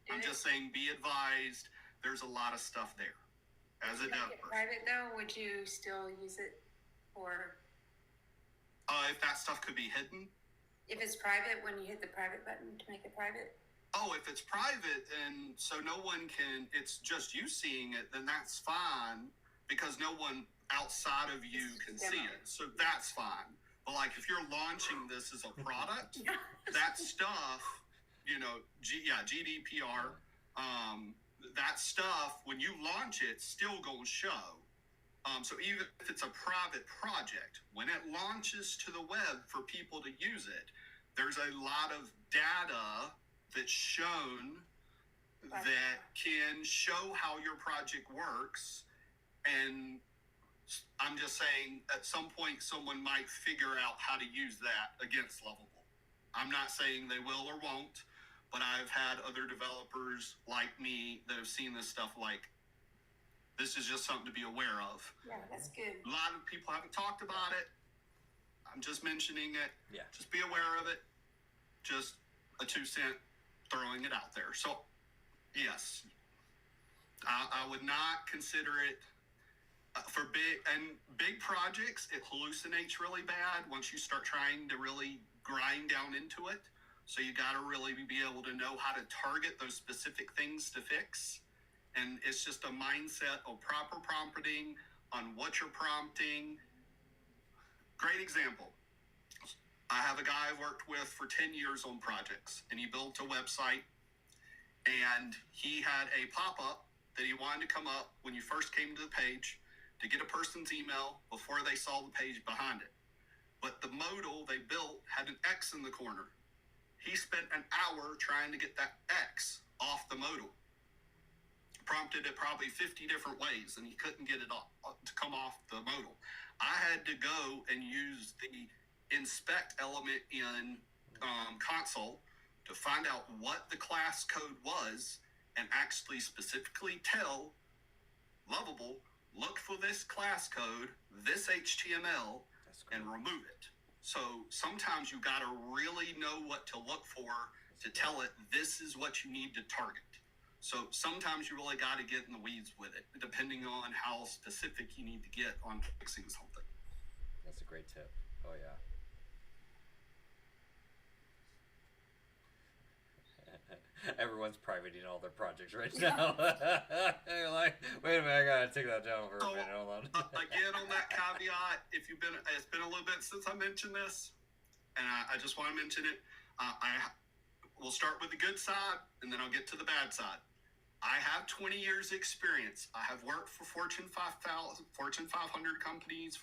do I'm it? just saying be advised, there's a lot of stuff there. As a If you dev make it person. private though, would you still use it? Or If that stuff could be hidden. if it's private, when you hit the private button to make it private? Oh, if it's private and so no one can, it's just you seeing it, then that's fine because no one outside of you can see it. So that's fine. But like if you're launching this as a product, that stuff, you know, GDPR, that stuff, when you launch it, still gonna show. So even if it's a private project, when it launches to the web for people to use it, there's a lot of data that's shown that can show how your project works. And I'm just saying at some point someone might figure out how to use that against Lovable. I'm not saying they will or won't, but I've had other developers like me that have seen this stuff like, this is just something to be aware of. Yeah, that's good. A lot of people haven't talked about it. I'm just mentioning it. Yeah. Just be aware of it. Just a 2-cent throwing it out there. So, yes, I would not consider it for big projects. It hallucinates really bad once you start trying to really grind down into it. So you got to really be able to know how to target those specific things to fix. And it's just a mindset of proper prompting on what you're prompting. Great example. I have a guy I've worked with for 10 years on projects, and he built a website, and he had a pop-up that he wanted to come up when you first came to the page to get a person's email before they saw the page behind it. But the modal they built had an X in the corner. He spent an hour trying to get that X off the modal. Prompted it probably 50 different ways, and he couldn't get it off, to come off the modal. I had to go and use the inspect element in console to find out what the class code was and actually specifically tell Lovable, look for this class code, this HTML, and remove it. So sometimes you got to really know what to look for to tell it this is what you need to target. So sometimes you really got to get in the weeds with it, depending on how specific you need to get on fixing something. That's a great tip. Oh yeah. Everyone's privating all their projects right now. You're like, wait a minute, I gotta take that down for a minute. Hold on. Again, on that caveat, it's been a little bit since I mentioned this, and I just want to mention it. We'll start with the good side, and then I'll get to the bad side. I have 20 years experience. I have worked for Fortune 500 companies,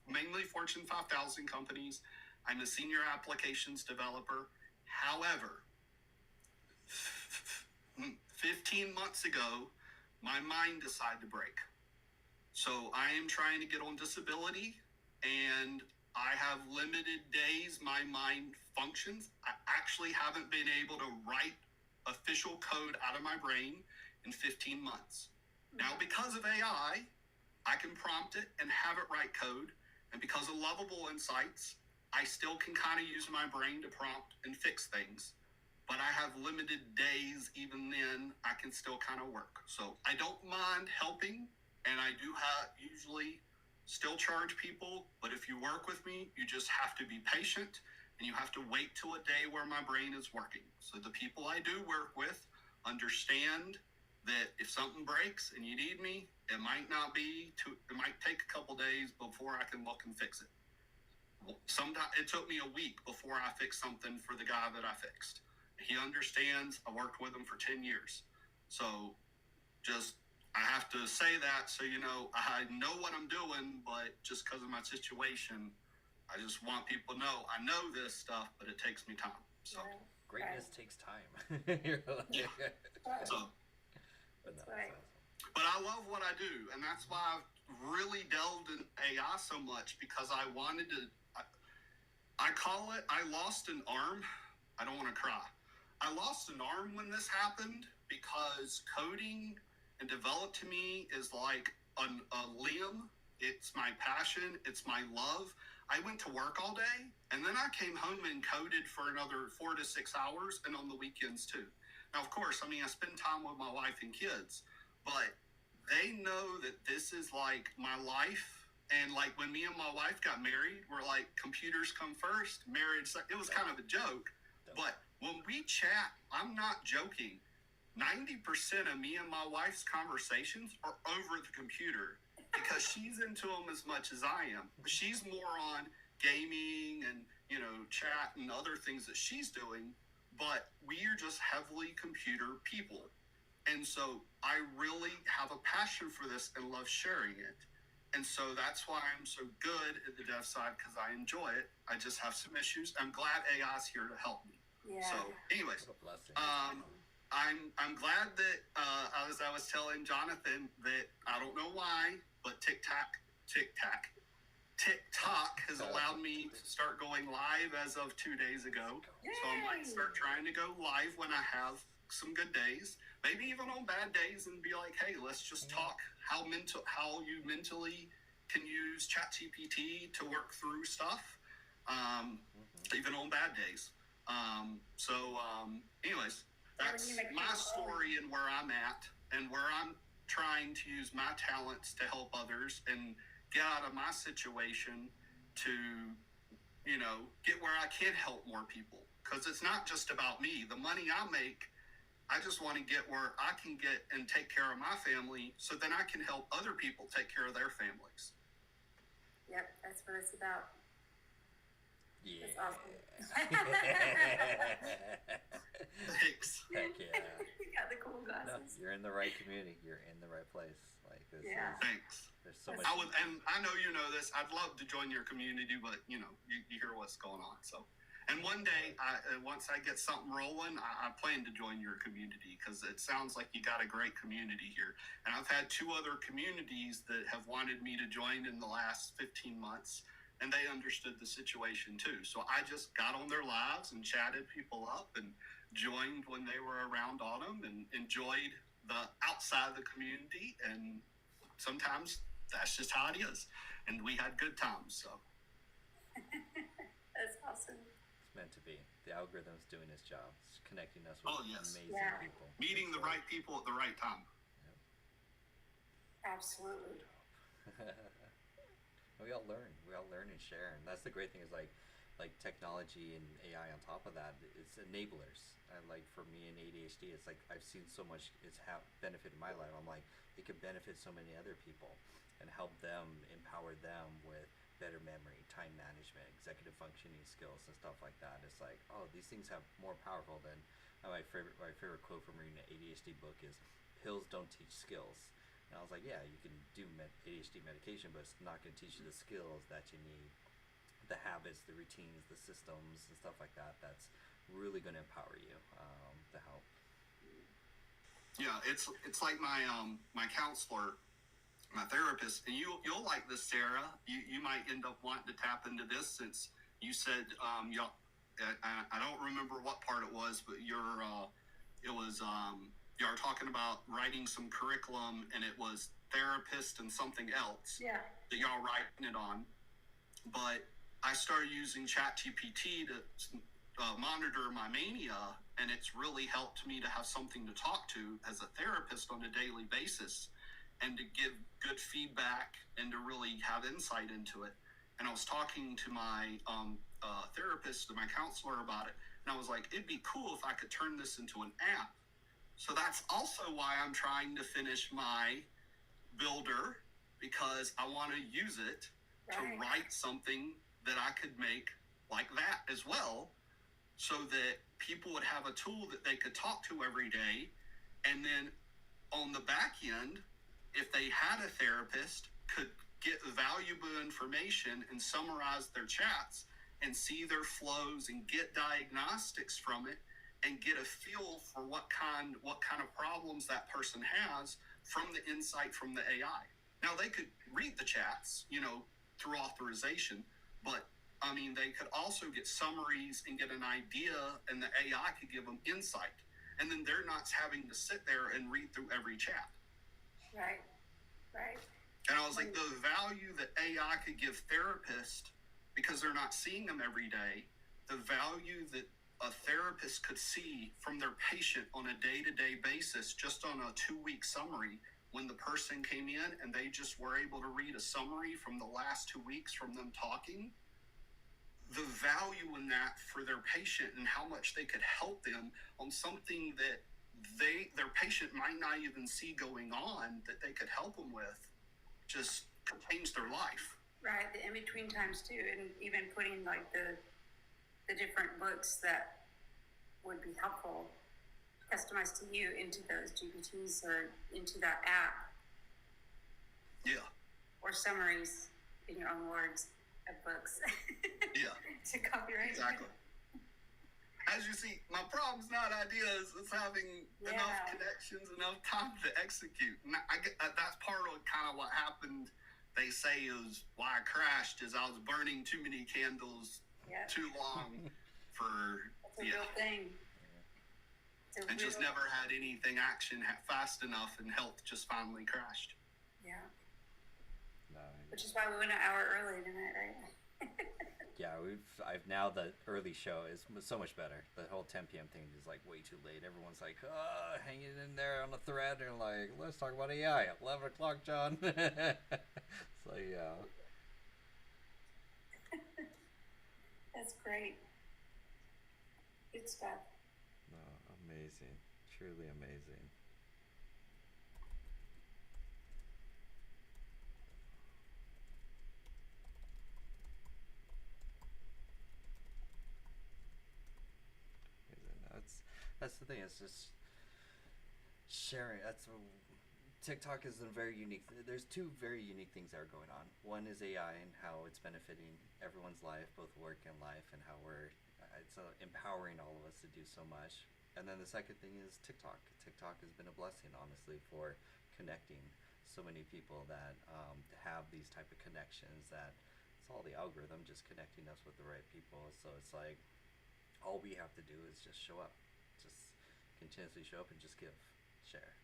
mainly Fortune 5,000 companies. I'm a senior applications developer. However, 15 months ago, my mind decided to break. So I am trying to get on disability, and I have limited days my mind functions. I actually haven't been able to write official code out of my brain in 15 months. Now, because of AI, I can prompt it and have it write code. And because of Lovable Insights, I still can kind of use my brain to prompt and fix things. But I have limited days. Even then, I can still kind of work. So I don't mind helping, and I do usually still charge people. But if you work with me, you just have to be patient, and you have to wait till a day where my brain is working. So the people I do work with understand that if something breaks and you need me, it might take a couple days before I can look and fix it. Sometimes it took me a week before I fixed something for the guy that I fixed. He understands. I worked with him for 10 years. So I have to say that so you know, I know what I'm doing, but just because of my situation, I just want people to know I know this stuff, but it takes me time. So greatness takes time. So, but I love what I do, and that's why I've really delved in AI so much, because I wanted to. I call it. I lost an arm. I don't want to cry. I lost an arm when this happened because coding and develop to me is like a limb. It's my passion. It's my love. I went to work all day, and then I came home and coded for another 4 to 6 hours, and on the weekends too. Now, of course, I spend time with my wife and kids, but they know that this is like my life. And like when me and my wife got married, we're like, computers come first, marriage. It was kind of a joke, but when we chat, I'm not joking. 90% of me and my wife's conversations are over the computer because she's into them as much as I am. She's more on gaming and, chat and other things that she's doing, but we are just heavily computer people. And so I really have a passion for this and love sharing it. And so that's why I'm so good at the dev side, because I enjoy it. I just have some issues. I'm glad AI's here to help me. Yeah. So anyways, I'm glad that as I was telling Jonathan that I don't know why, but TikTok has allowed me to start going live as of 2 days ago. Yay! So I might start trying to go live when I have some good days, maybe even on bad days, and be like, hey, let's just talk how you mentally can use ChatGPT to work through stuff, even on bad days. Anyways, that's my story and where I'm at, and where I'm trying to use my talents to help others and get out of my situation to, get where I can help more people. Because it's not just about me. The money I make I just want to get where I can get and take care of my family so then I can help other people take care of their families. Yep, that's what it's about. Yeah. That's awesome. Thanks. Heck yeah. You got the cool No, glasses. you're in the right community. You're in the right place. Like this Yeah. Thanks. there's so much. And I know you know this. I'd love to join your community, but you hear what's going on. So, and one day, once I get something rolling, I plan to join your community because it sounds like you got a great community here. And I've had 2 other communities that have wanted me to join in the last 15 months, and they understood the situation too. So I just got on their lives and chatted people up and joined when they were around autumn and enjoyed the outside of the community. And sometimes that's just how it is. And we had good times. So That's awesome. It's meant to be. The algorithm's doing its job. It's connecting us with Oh, yes. amazing Yeah. people. meeting the right people at the right time. Absolutely. We all learn. We all learn and share, and that's the great thing is like technology and AI on top of that. It's enablers. And like for me in ADHD, it's like I've seen so much. It's benefited my life. I'm like it could benefit so many other people, and help them, empower them with better memory, time management, executive functioning skills, and stuff like that. It's like these things have more powerful than my favorite quote from reading an ADHD book is pills don't teach skills. And I was like, yeah, you can do ADHD medication, but it's not going to teach you the skills that you need, the habits, the routines, the systems, and stuff like that. That's really going to empower you to help. Yeah, it's like my counselor, my therapist, and you'll like this, Sarah. You might end up wanting to tap into this since you said y'all. I don't remember what part it was, but you were talking about writing some curriculum, and it was therapist and something else Yeah. that y'all writing it on. But I started using ChatGPT to monitor my mania, and it's really helped me to have something to talk to as a therapist on a daily basis and to give good feedback and to really have insight into it. And I was talking to my therapist and my counselor about it, and I was like, it'd be cool if I could turn this into an app. So that's also why I'm trying to finish my builder, because I want to use it to Right. write something that I could make like that as well, so that people would have a tool that they could talk to every day. And then on the back end, if they had a therapist, could get valuable information and summarize their chats and see their flows and get diagnostics from it and get a feel for what kind of problems that person has from the insight from the AI. Now they could read the chats, through authorization, but I mean, they could also get summaries and get an idea, and the AI could give them insight. And then they're not having to sit there and read through every chat. Right. Right. And I was like, the value that AI could give therapists, because they're not seeing them every day, the value that a therapist could see from their patient on a day-to-day basis, just on a 2-week summary, when the person came in and they just were able to read a summary from the last 2 weeks from them talking, the value in that for their patient and how much they could help them on something that their patient might not even see going on, that they could help them with, just change their life. Right. The in-between times too, and even putting like the different books that would be helpful, customized to you, into those GPTs or into that app, Yeah. or summaries in your own words of books. Yeah. To copyright. Exactly. As you see, my problem's not ideas; it's having enough Yeah. connections, enough time to execute. And I get that's part of kind of what happened. They say is why I crashed is I was burning too many candles Yeah. too long for That's a real thing. It's a and just real- never had anything action fast enough, and health just finally crashed. Yeah. No, Which is why we went an hour early tonight, right? yeah, I've now the early show is so much better. The whole 10 p.m. thing is like way too late. Everyone's like, hanging in there on the thread, and like, let's talk about AI at 11 o'clock, John. So yeah. That's great. Good stuff. No, amazing. Truly amazing. That's the thing. It's just sharing. TikTok is a very unique. There's two very unique things that are going on. One is AI and how it's benefiting everyone's life, both work and life, and how it's empowering all of us to do so much. And then the second thing is TikTok. TikTok has been a blessing, honestly, for connecting so many people that have these type of connections. That it's all the algorithm just connecting us with the right people. So it's like all we have to do is just show up, just continuously show up and just give, share.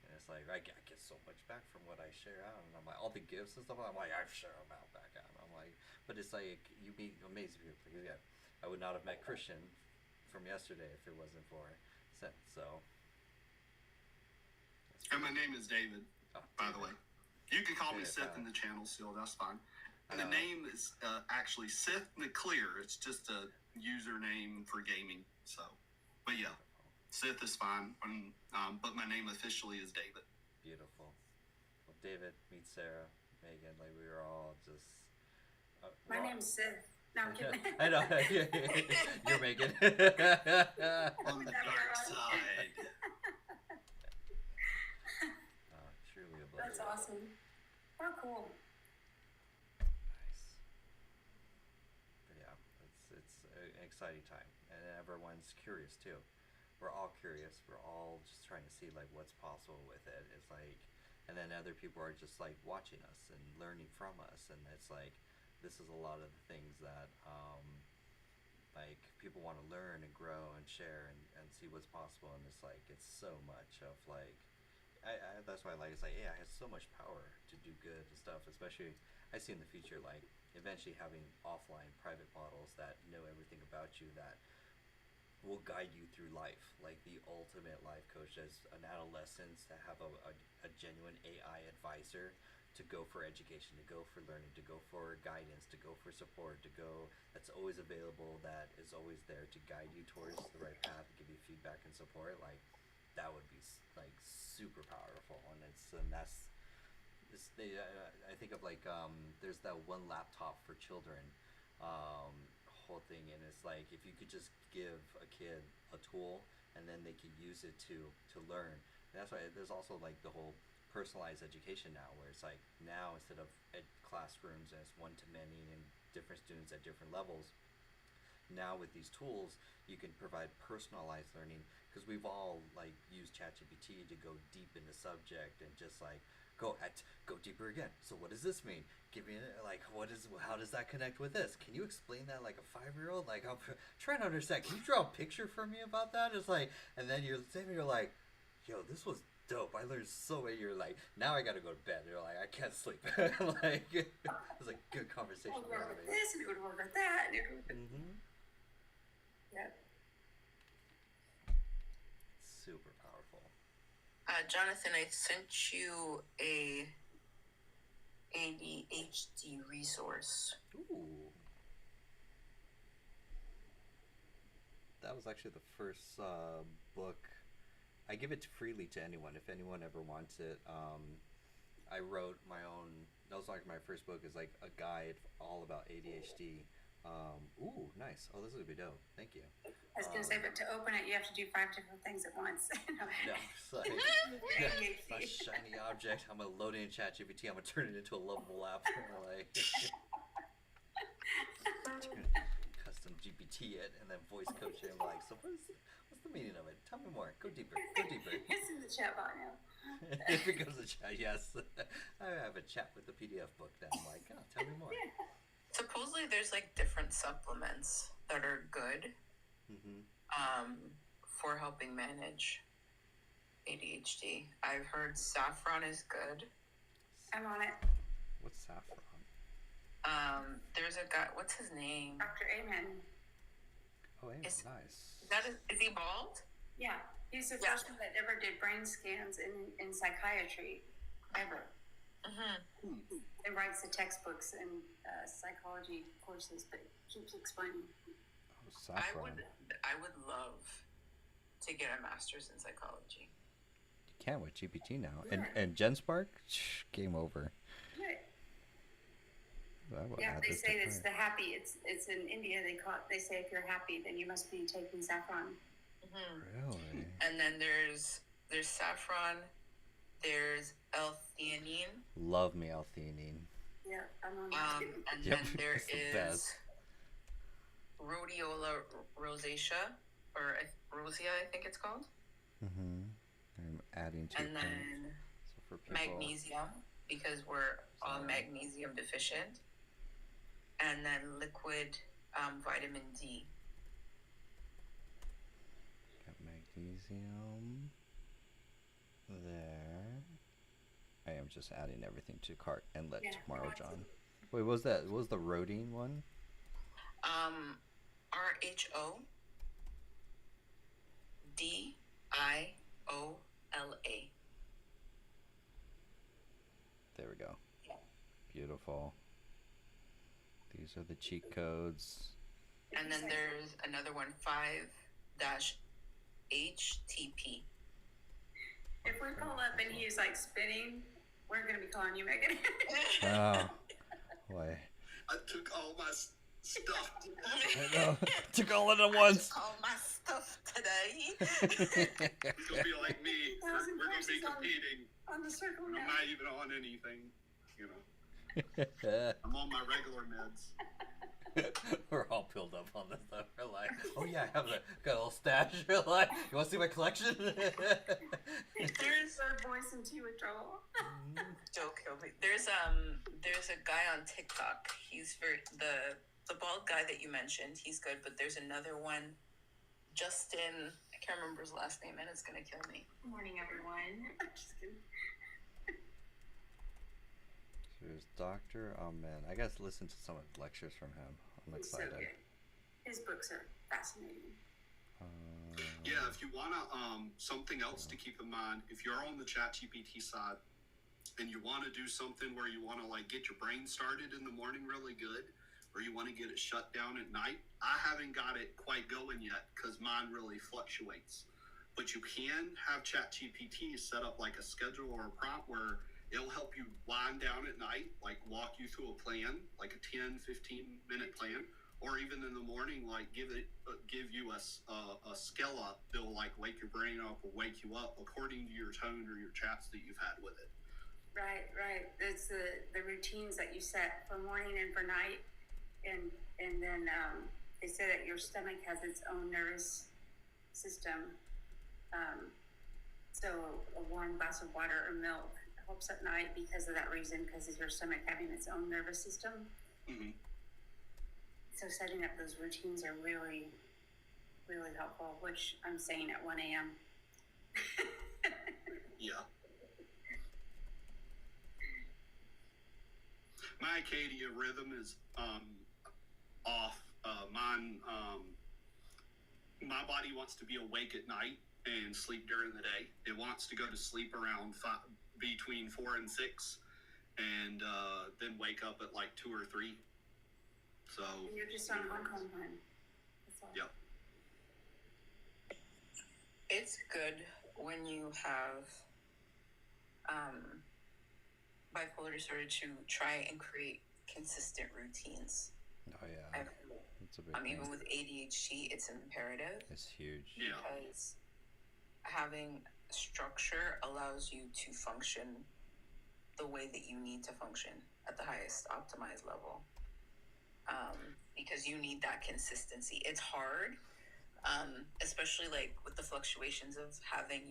And it's like I get so much back from what I share out, and I'm like all the gifts and stuff. I'm like I share them out back out. I'm like, but it's like you meet amazing people. Like, yeah, I would not have met Christian from yesterday if it wasn't for Seth. So. And my name is David, by the way. You can call me Sith in David. the channel still. That's fine. And the name is actually Sith Nuclear. It's just a username for gaming. So, but yeah. Sith is fine, but my name officially is David. Beautiful. Well, David, meet Sarah, Megan. Like we were all just. My name's Sith. No, I'm kidding. I know. You're Megan. On the dark side. Truly a blessing. That's awesome. Oh, cool. Nice. But yeah, it's an exciting time, and everyone's curious too. We're all curious. We're all just trying to see like what's possible with it. It's like, and then other people are just like watching us and learning from us, and it's like, this is a lot of the things that like people want to learn and grow and share and see what's possible. And it's like it's so much of like, that's why I like it's like AI has so much power to do good and stuff. Especially I see in the future like eventually having offline private models that know everything about you that will guide you through life, like the ultimate life coach as an adolescent, to have a genuine AI advisor to go for education, to go for learning, to go for guidance, to go for support, to go that's always available, that is always there to guide you towards the right path, give you feedback and support. Like that would be like super powerful, and that's I think of like there's that one laptop for children whole thing, and it's like if you could just give a kid a tool and then they could use it to learn. And that's why there's also like the whole personalized education now, where it's like now instead of classrooms and it's one to many and different students at different levels, now with these tools you can provide personalized learning, because we've all like used ChatGPT to go deep in the subject and just like go deeper again. So what does this mean? Give me like how does that connect with this? Can you explain that like a 5-year-old? Like I'm trying to understand. Can you draw a picture for me about that? It's like, and then you're like, yo, this was dope. I learned so many. You're like, now I gotta go to bed. You're like, I can't sleep. Like it's like good conversation. We'll work with this, and it would work with that, and it would. Mm-hmm. Yeah. Super powerful. Jonathan, I sent you a ADHD resource. Ooh. That was actually the first book. I give it freely to anyone if anyone ever wants it. I wrote my own. That was like my first book. Is like a guide all about ADHD. Ooh, nice. Oh, this would be dope. Thank you. I was going to say, but to open it, you have to do 5 different things at once. No, it's like it's not a shiny object. I'm gonna load it in ChatGPT. I'm gonna turn it into a lovable app. Like custom GPT it and then voice coach it. I'm like, so what's the meaning of it? Tell me more. Go deeper. Go deeper. It's in the chat bot now. It becomes a chat. Yes, I have a chat with the PDF book. Then I'm like, oh, tell me more. Supposedly, there's like different supplements that are good for helping manage ADHD. I've heard saffron is good. I'm on it. What's saffron? There's a guy. What's his name? Dr. Amen. Oh, yeah, Is- nice. Is he bald? Yeah, he's the first one that ever did brain scans in psychiatry, ever. Mm-hmm. And writes the textbooks and psychology courses, but keeps explaining. Oh, saffron. I would love to get a master's in psychology. You can with GPT now. Yeah. And GenSpark, game over. Right. I will Yeah, add they this to say it's cart. the happy. It's in India. They say if you're happy, then you must be taking saffron. Really? And then there's saffron, there's L-theanine, Love me L-theanine. Yeah, I'm on that. and Yep, then there it's the is best. rhodiola rosacea, or rosea, I think it's called. Mm-hmm. I'm adding to And cart. then So for people, magnesium, because we're all Sorry. magnesium deficient. And then liquid vitamin D. got magnesium there. I am just adding everything to cart and let Yeah, tomorrow lots of- John. Wait, what was that? What was the Rodine one? RHODIOLA. There we go. Yeah. Beautiful. These are the cheat codes. And then there's another one, 5-HTP. If we pull up and he's like spinning, we're gonna be calling you Megan. Oh, boy. I took all my stuff. I know. Took all of it at once. All my stuff today. It's gonna be like me. We're gonna be Thousand competing. On the circle I'm now. not even on anything. You know, I'm on my regular meds. We're all filled up on this stuff. We're like, oh yeah, I have got a little stash. We're like, you want to see my collection? There's our voice in tea withdrawal. Don't kill me. There's a guy on TikTok. He's the bald guy that you mentioned. He's good, but there's another one, Justin. I can't remember his last name, and it's gonna kill me. Good morning, everyone. Just kidding. There's Dr. Ahmed. I got to listen to some of the lectures from him. I'm He's so excited. good. His books are fascinating. Yeah, if you wanna, something else to keep in mind, if you're on the ChatGPT side and you want to do something where you want to like get your brain started in the morning really good, or you want to get it shut down at night, I haven't got it quite going yet because mine really fluctuates. But you can have ChatGPT set up like a schedule or a prompt where it'll help you wind down at night, like walk you through a plan, like a 10, 15-minute plan, or even in the morning, like give you a scale up. It'll like wake your brain up or wake you up according to your tone or your chats that you've had with it. Right. It's the routines that you set for morning and for night, and then they say that your stomach has its own nervous system. So a warm glass of water or milk helps at night because of that reason, because of your stomach having its own nervous system. Mm-hmm. So setting up those routines are really, really helpful, which I'm saying at 1 a.m. Yeah. My Acadia rhythm is off. Mine, my body wants to be awake at night and sleep during the day. It wants to go to sleep around between 4 and 6, and then wake up at like 2 or 3. So You're just on Hong Kong time. That's all. Yep. It's good when you have bipolar disorder to try and create consistent routines. Oh yeah, that's a big thing. Even with ADHD, it's imperative It's huge. Yeah. because having structure allows you to function the way that you need to function at the highest optimized level. Because you need that consistency. It's hard, especially like with the fluctuations of having,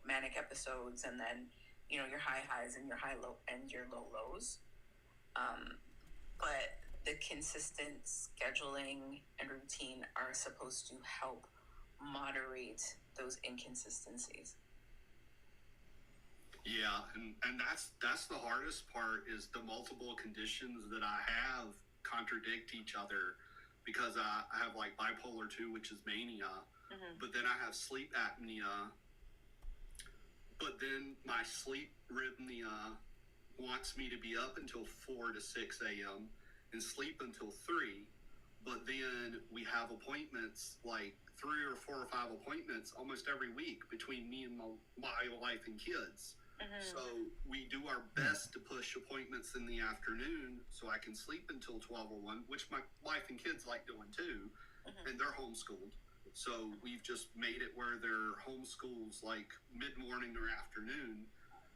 manic episodes and then, your high highs and your low lows. But the consistent scheduling and routine are supposed to help moderate those inconsistencies. Yeah, and that's the hardest part is the multiple conditions that I have contradict each other, because I have like bipolar 2, which is mania, but then I have sleep apnea, but then my sleep rhythmia wants me to be up until 4 to 6 a.m. and sleep until 3, but then we have appointments, like 3 or 4 or 5 appointments almost every week between me and my wife and kids. So we do our best to push appointments in the afternoon so I can sleep until 12 or 1, which my wife and kids like doing too, and they're homeschooled. So we've just made it where they're homeschools like mid-morning or afternoon,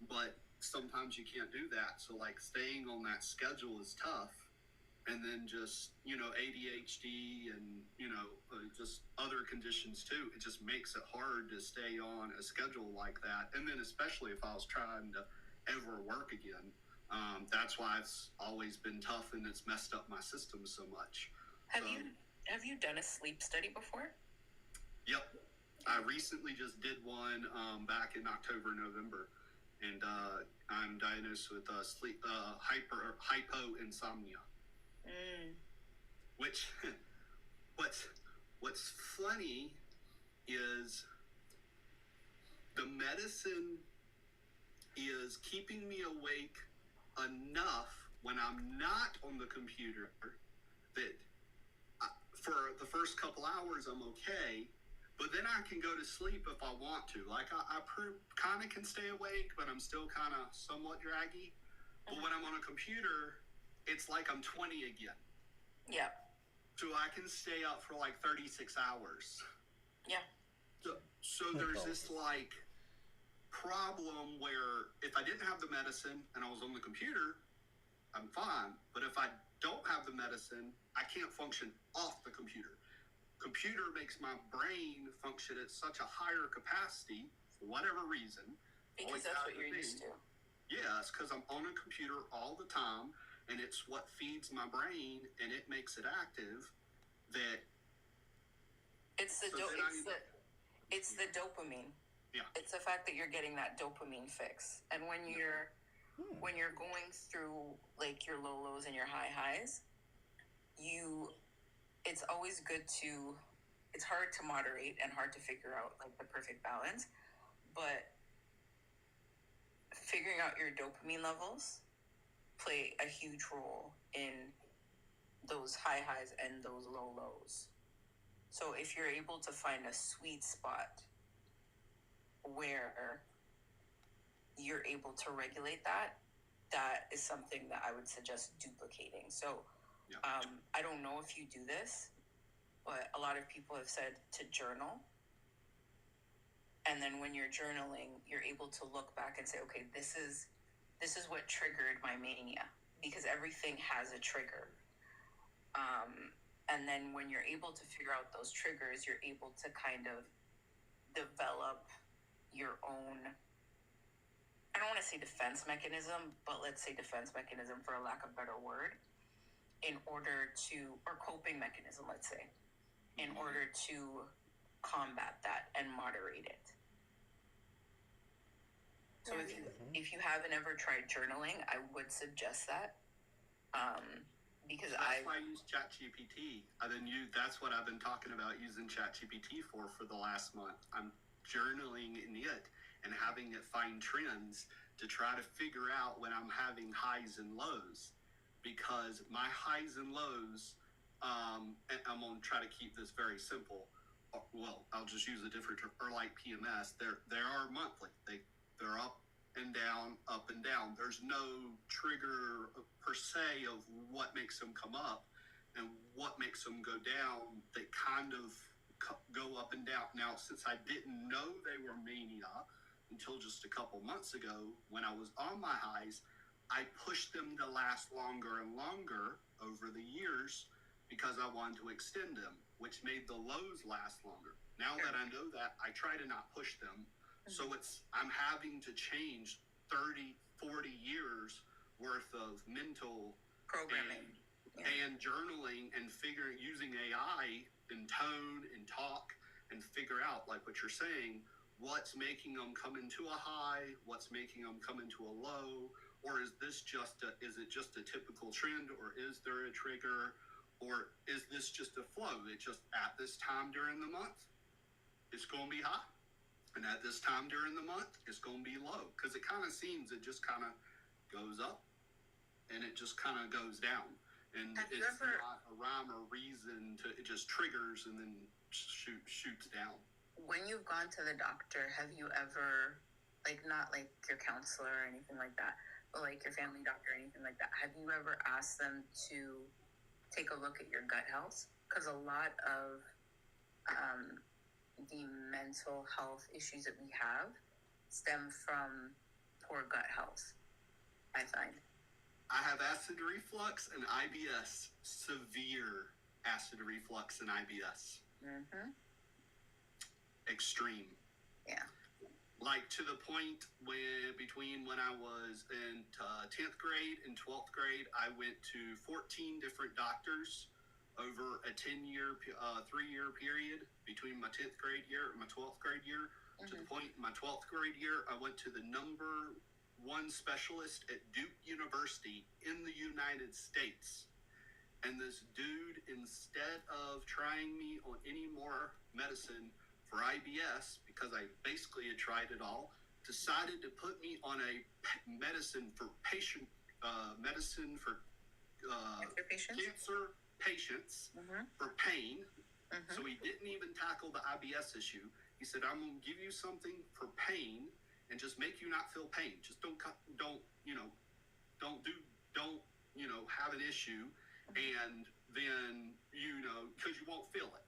but sometimes you can't do that. So like staying on that schedule is tough. And then just, ADHD and, just other conditions too. It just makes it hard to stay on a schedule like that. And then especially if I was trying to ever work again, that's why it's always been tough and it's messed up my system so much. Have you done a sleep study before? Yep. I recently just did one back in October, November. And I'm diagnosed with hypoinsomnia. Which, what's funny is the medicine is keeping me awake enough when I'm not on the computer that for the first couple hours I'm okay, but then I can go to sleep if I want to. Like I kind of can stay awake, but I'm still kind of somewhat draggy. But when I'm on a computer, it's like I'm 20 again. Yeah. So I can stay up for like 36 hours. Yeah. So there's this like problem where if I didn't have the medicine and I was on the computer, I'm fine. But if I don't have the medicine, I can't function off the computer. Computer makes my brain function at such a higher capacity for whatever reason. Because that's what you're used to. Yeah, it's because I'm on a computer all the time, and it's what feeds my brain, and it makes it active. That it's the dopamine. Yeah, it's the fact that you're getting that dopamine fix, and when you're going through like your low lows and your high highs, it's always good to. It's hard to moderate and hard to figure out like the perfect balance, but figuring out your dopamine levels play a huge role in those high highs and those low lows. So if you're able to find a sweet spot where you're able to regulate that is something that I would suggest duplicating. So I don't know if you do this, but a lot of people have said to journal. And then when you're journaling, you're able to look back and say, okay, this is what triggered my mania, because everything has a trigger. And then when you're able to figure out those triggers, you're able to kind of develop your own, I don't want to say defense mechanism, but let's say defense mechanism for a lack of a better word, or coping mechanism, let's say, in order to combat that and moderate it. So if you haven't ever tried journaling, I would suggest that. Because that's why I use ChatGPT. That's what I've been talking about using ChatGPT for the last month. I'm journaling in it and having it find trends to try to figure out when I'm having highs and lows. Because my highs and lows, and I'm going to try to keep this very simple. Well, I'll just use a different term, or like PMS. They are monthly. They're up and down, up and down. There's no trigger per se of what makes them come up and what makes them go down. They kind of go up and down. Now, since I didn't know they were mania until just a couple months ago when I was on my highs, I pushed them to last longer and longer over the years because I wanted to extend them, which made the lows last longer. Now that I know that, I try to not push them. So I'm having to change 30, 40 years worth of mental programming and journaling and using AI and tone and talk and figure out, like what you're saying, what's making them come into a high, what's making them come into a low, or is it just a typical trend, or is there a trigger, or is this just a flow? It's just at this time during the month, it's going to be high. And at this time during the month, it's going to be low. Because it kind of seems it just kind of goes up and it just kind of goes down. and Have you it's ever- not a rhyme or reason to it just triggers and then shoots down. When you've gone to the doctor, have you ever, like, not like your counselor or anything like that, but like your family doctor or anything like that, have you ever asked them to take a look at your gut health? Because a lot of the mental health issues that we have stem from poor gut health, I find. I have acid reflux and IBS, severe acid reflux and IBS, Mm-hmm. extreme. Yeah. Like to the point where between when I was in 10th grade and 12th grade, I went to 14 different doctors over a 10-year, 3-year period between my 10th grade year and my 12th grade year. To the point in my 12th grade year, I went to the number one specialist at Duke University in the United States. And this dude, instead of trying me on any more medicine for IBS, because I basically had tried it all, decided to put me on a medicine for medicine for Cancer patients? cancer patients Mm-hmm. for pain. Mm-hmm. So he didn't even tackle the IBS issue. He said, "I'm going to give you something for pain and just make you not feel pain. Just don't have an issue, and then because you won't feel it."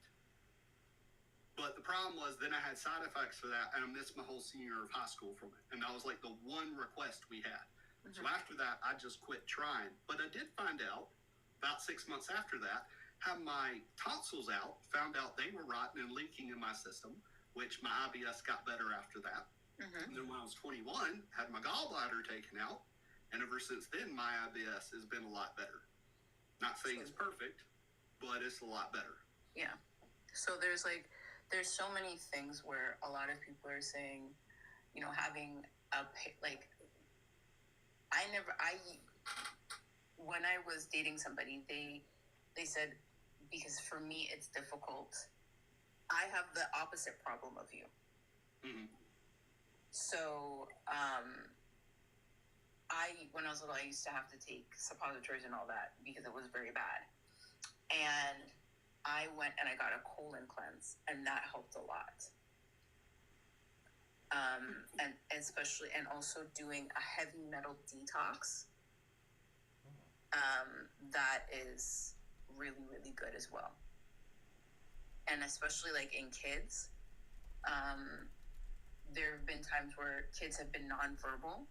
But the problem was, then I had side effects for that, and I missed my whole senior year of high school from it. And that was like the one request we had. Mm-hmm. So after that, I just quit trying. But I did find out about 6 months after that, had my tonsils out, found out they were rotten and leaking in my system, which my IBS got better after that. Mm-hmm. And then when I was 21, had my gallbladder taken out, and ever since then, my IBS has been a lot better. Not saying it's perfect, but it's a lot better. Yeah. So there's so many things where a lot of people are saying, having when I was dating somebody, they said, because for me it's difficult. I have the opposite problem of you. Mm-hmm. So, when I was little, I used to have to take suppositories and all that because it was very bad. And I went and I got a colon cleanse, and that helped a lot. And especially, and also doing a heavy metal detox. That is really, really good as well. And especially like in kids, there have been times where kids have been nonverbal,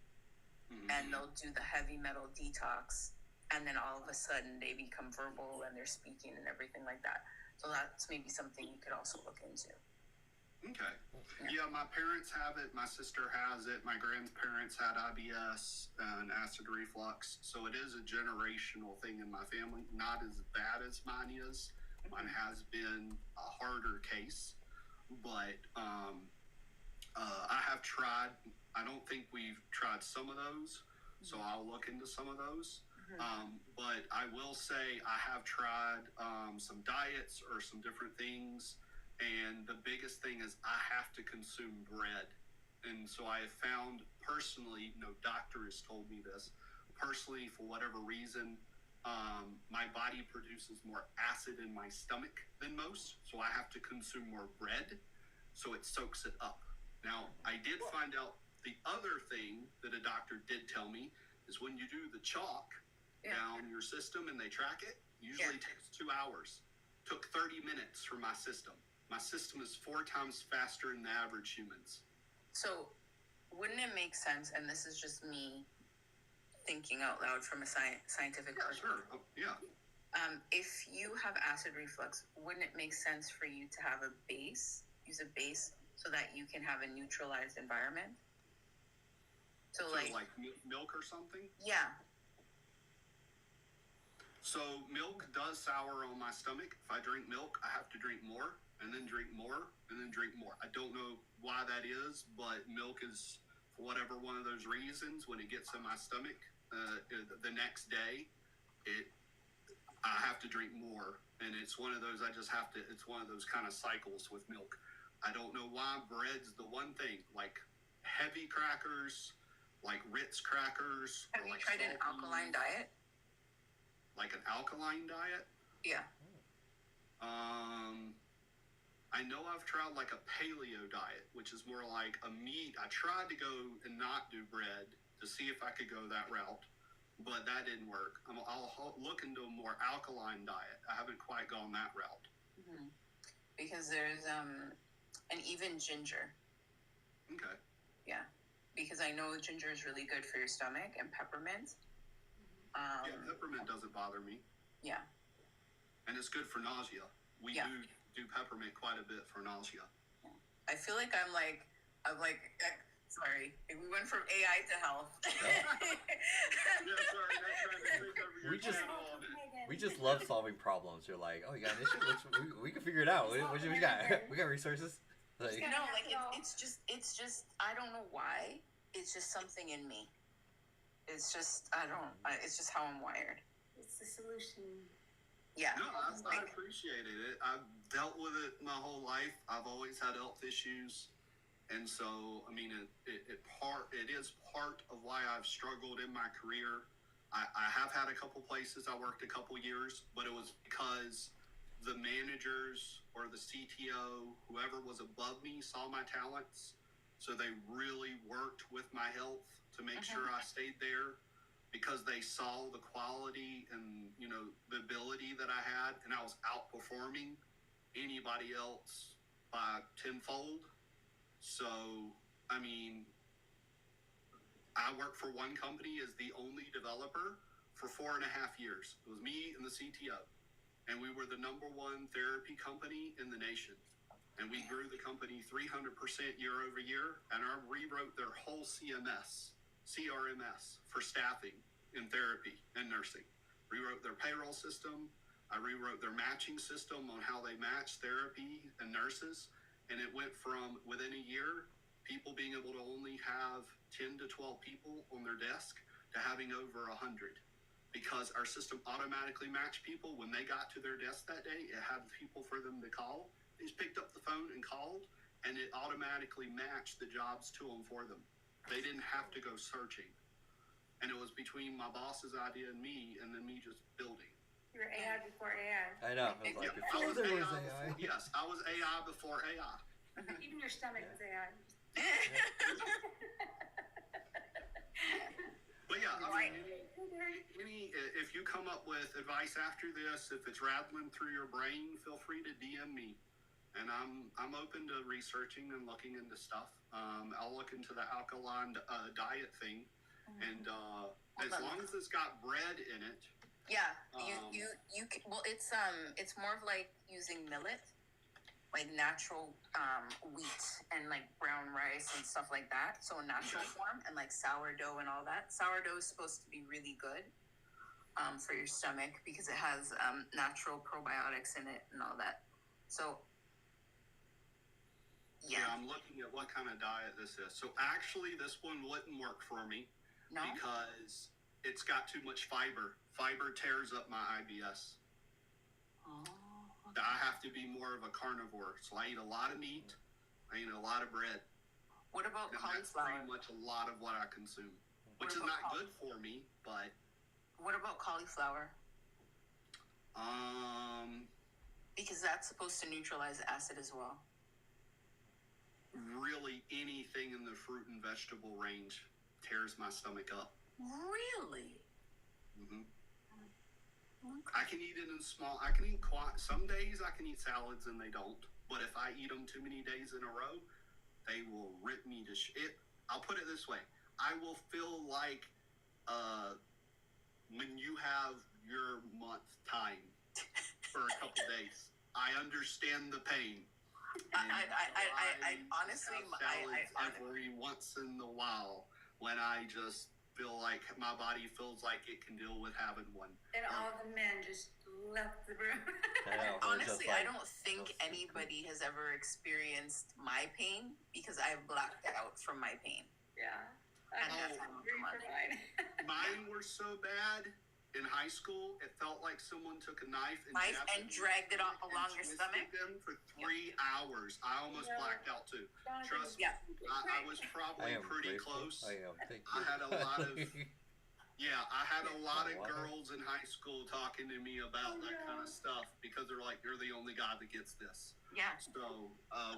Mm-hmm. and they'll do the heavy metal detox, and then all of a sudden they become verbal and they're speaking and everything like that. So that's maybe something you could also look into. Okay. Yeah, my parents have it. My sister has it. My grandparents had IBS and acid reflux. So it is a generational thing in my family. Not as bad as mine is. Mine has been a harder case. But I have tried. I don't think we've tried some of those. So I'll look into some of those. But I will say I have tried some diets or some different things. And the biggest thing is I have to consume bread. And so I have found personally, no doctor has told me this, personally, for whatever reason, my body produces more acid in my stomach than most. So I have to consume more bread so it soaks it up. Now, I did find out the other thing that a doctor did tell me is when you do the chalk down your system and they track it, usually takes 2 hours. Took 30 minutes for my system. My system is 4 times faster than the average humans. So wouldn't it make sense, and this is just me thinking out loud from a scientific perspective, Yeah. if you have acid reflux, wouldn't it make sense for you to have use a base so that you can have a neutralized environment? So like milk or something? Yeah. So milk does sour on my stomach. If I drink milk, I have to drink more, and then drink more, and then drink more. I don't know why that is, but milk is, for whatever one of those reasons, when it gets in my stomach, the next day, I have to drink more. And it's one of those, it's one of those kind of cycles with milk. I don't know why. Bread's the one thing, like heavy crackers, like Ritz crackers. Have you tried an alkaline diet? like an alkaline diet. Yeah. I know I've tried like a paleo diet, which is more like a meat. I tried to go and not do bread to see if I could go that route, but that didn't work. I'll look into a more alkaline diet. I haven't quite gone that route. Mm-hmm. Because there's and even ginger. Okay. Yeah, because I know ginger is really good for your stomach, and peppermint. Yeah, peppermint doesn't bother me. Yeah. And it's good for nausea. We do peppermint quite a bit for nausea. Yeah. I feel like I'm like sorry, we went from AI to health. Yeah, sorry, that's trying to take over your channel. We just love solving problems. You're like, oh, you got an issue? We can figure it out. What we got? We got resources. Like, no, like it's just I don't know why. It's just something in me. It's just it's just how I'm wired. It's the solution. Yeah. No, I appreciated it. I've dealt with it my whole life. I've always had health issues, and so I mean, it is part of why I've struggled in my career. I have had a couple places I worked a couple years, but it was because the managers or the CTO, whoever was above me, saw my talents, so they really worked with my health to make sure I stayed there. Because they saw the quality and, you know, the ability that I had, and I was outperforming anybody else by tenfold. So, I mean, I worked for one company as the only developer for 4.5 years. It was me and the CTO. And we were the #1 therapy company in the nation. And we grew the company 300% year over year. And I rewrote their whole CRMS for staffing in therapy and nursing. Rewrote their payroll system. I rewrote their matching system on how they match therapy and nurses. And it went from within a year, people being able to only have 10 to 12 people on their desk to having over 100. Because our system automatically matched people when they got to their desk that day. It had people for them to call. They just picked up the phone and called, and it automatically matched the jobs to them for them. They didn't have to go searching. And it was between my boss's idea and me me just building. You were AI before AI. I know. I was like, I was there was AI. AI. Yes, I was AI before AI. Even your stomach was AI. But yeah, I mean, if you come up with advice after this, if it's rattling through your brain, feel free to DM me. And I'm open to researching and looking into stuff. I'll look into the alkaline diet thing. And as long as it's got bread in it. Yeah, you can, well, it's more of like using millet, like natural wheat and like brown rice and stuff like that. So in natural form, and like sourdough and all that. Sourdough is supposed to be really good for your stomach because it has natural probiotics in it and all that. So yeah, I'm looking at what kind of diet this is. So actually, this one wouldn't work for me. No? Because it's got too much fiber. Fiber tears up my IBS. Oh. I have to be more of a carnivore. So I eat a lot of meat. I eat a lot of bread. What about cauliflower? That's pretty much a lot of what I consume. Which is not good for me, but... What about cauliflower? Because that's supposed to neutralize acid as well. Really, anything in the fruit and vegetable range tears my stomach up. Really? Mm-hmm. Okay. I can eat it in small. I can eat some days I can eat salads and they don't. But if I eat them too many days in a row, they will rip me to shit. I'll put it this way: I will feel like when you have your month time for a couple days. I understand the pain. I honestly, every once in a while when I just feel like my body feels like it can deal with having one. And all the men just left the room. Honestly, I don't think anybody has ever experienced my pain because I've blacked out from my pain. Yeah. Mine were so bad in high school, it felt like someone took a knife and dragged it along your stomach. Them for 3 hours. I almost blacked out too. Trust me. I was probably pretty close. I am. Thank you. I had a lot of. Yeah, I had a lot of Water. girls in high school talking to me about that kind of stuff because they're like, "You're the only guy that gets this." Yeah. So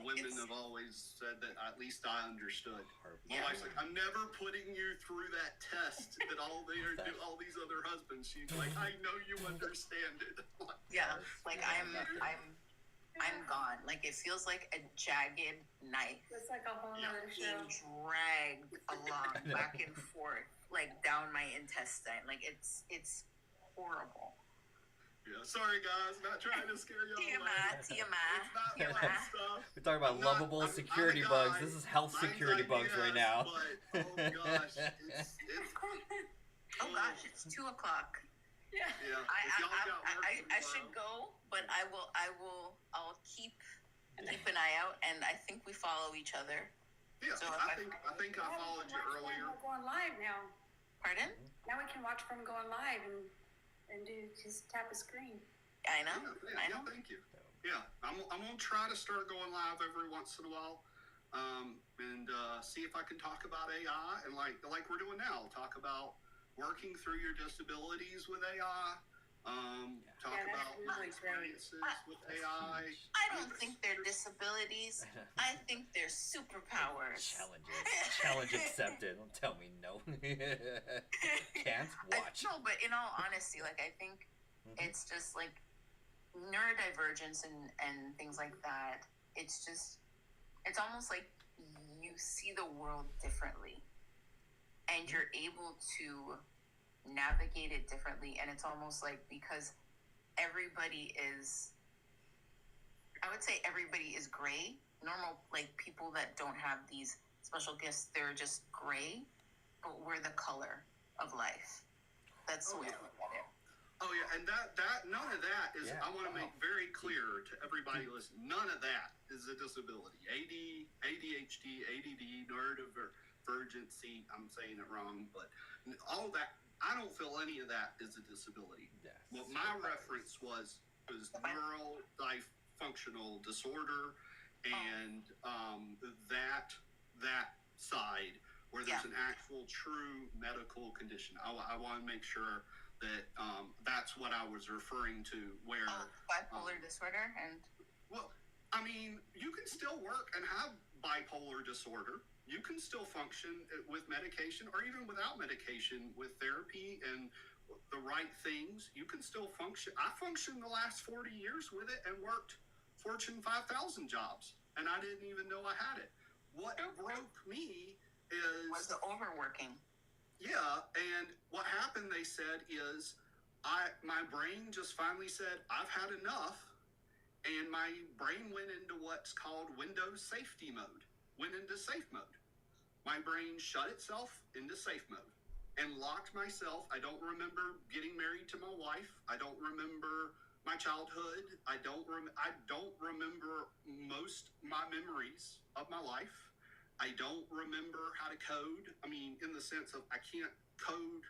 women have always said that at least I understood. My Yeah. wife's like, "I'm never putting you through that test that all these other husbands." She's like, "I know you understand it." Yeah. Like I'm gone. Like it feels like a jagged knife It's like a whole nother show. being dragged along back and forth, like down my intestine. Like it's horrible. Yeah, sorry guys, not trying to scare y'all away. TMI. It's not fun stuff. We're talking about I'm not- lovable I'm security a bugs. guy. This is health Mine's security bugs right ideas, now. But, oh gosh, it's Oh gosh, it's 2:00. Yeah. yeah. If y'all got work I should tomorrow- go, but I'll keep an eye out, and I think we follow each other. Yeah, So if I think I followed you earlier. We're going live now. Pardon? Now we can watch from going live and do just tap a screen. I know. Yeah, I know. thank you. Yeah, I'm gonna try to start going live every once in a while, and see if I can talk about AI and like we're doing now. Talk about working through your disabilities with AI. Talk Yeah, that's about my really great. experiences with AI. I don't think they're disabilities. I think they're superpowers. Challenge accepted. Don't tell me no. Can't watch. No, but in all honesty, like I think it's just like neurodivergence and things like that. It's almost like you see the world differently, and you're able to navigate it differently. And it's almost like because everybody is, I would say everybody is gray. Normal, like people that don't have these special gifts, they're just gray, but we're the color of life. That's the way I look at it. Oh yeah, and that none of that is. Yeah. I want to make very clear to everybody listening. None of that is a disability. ADHD, ADD, neurodivergency. I'm saying it wrong, but all that. I don't feel any of that is a disability. Yes. What my reference was neural dysfunctional disorder, and that side where there's an actual true medical condition. I want to make sure that that's what I was referring to. Where Bipolar disorder and well, I mean, you can still work and have bipolar disorder. You can still function with medication or even without medication with therapy and the right things. You can still function. I functioned the last 40 years with it and worked Fortune 5,000 jobs, and I didn't even know I had it. What broke me was is the overworking. yeah, and what happened, they said, is my brain just finally said, I've had enough, and my brain went into what's called Windows safety mode, went into safe mode. My brain shut itself into safe mode and locked myself. I don't remember getting married to my wife. I don't remember my childhood. I don't remember most my memories of my life. I don't remember how to code. I mean, in the sense of I can't code.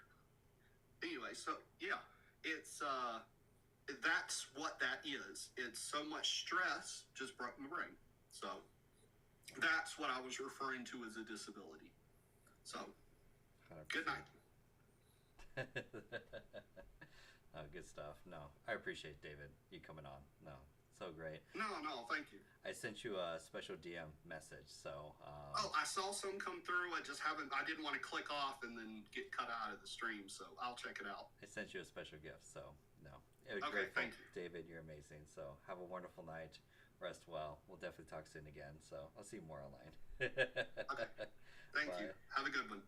Anyway, so yeah, it's that's what that is. It's so much stress just broke my brain. So that's what I was referring to as a disability. So 100%. good night. Oh, good stuff. No, I appreciate David you coming on. No, so great. No, thank you. I sent you a special DM message, so. I saw some come through. I didn't want to click off and then get cut out of the stream, so I'll check it out. I sent you a special gift, so no. It was Okay, grateful. thank you. David, you're amazing. So have a wonderful night. Rest well. We'll definitely talk soon again. So I'll see you more online. Okay. Thank you. Bye. Have a good one.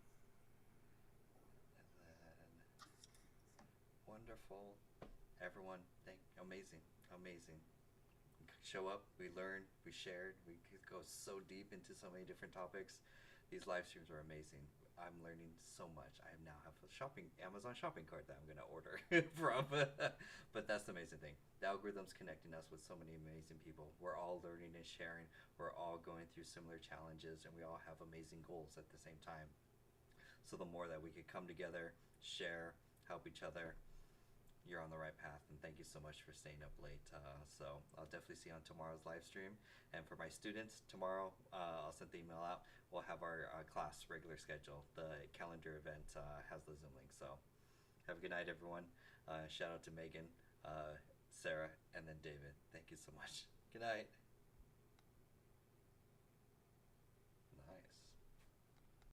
And then, wonderful. Everyone, amazing. We show up, we learn, we shared, we could go so deep into so many different topics. These live streams are amazing. I'm learning so much. I now have a Amazon shopping cart that I'm going to order from. But that's the amazing thing. The algorithm's connecting us with so many amazing people. We're all learning and sharing. We're all going through similar challenges, and we all have amazing goals at the same time. So the more that we could come together, share, help each other, you're on the right path, and thank you so much for staying up late. So I'll definitely see you on tomorrow's live stream. And for my students, tomorrow I'll send the email out. We'll have our class regular schedule. The calendar event has the Zoom link. So have a good night, everyone. Shout out to Megan, Sarah, and then David. Thank you so much. Good night.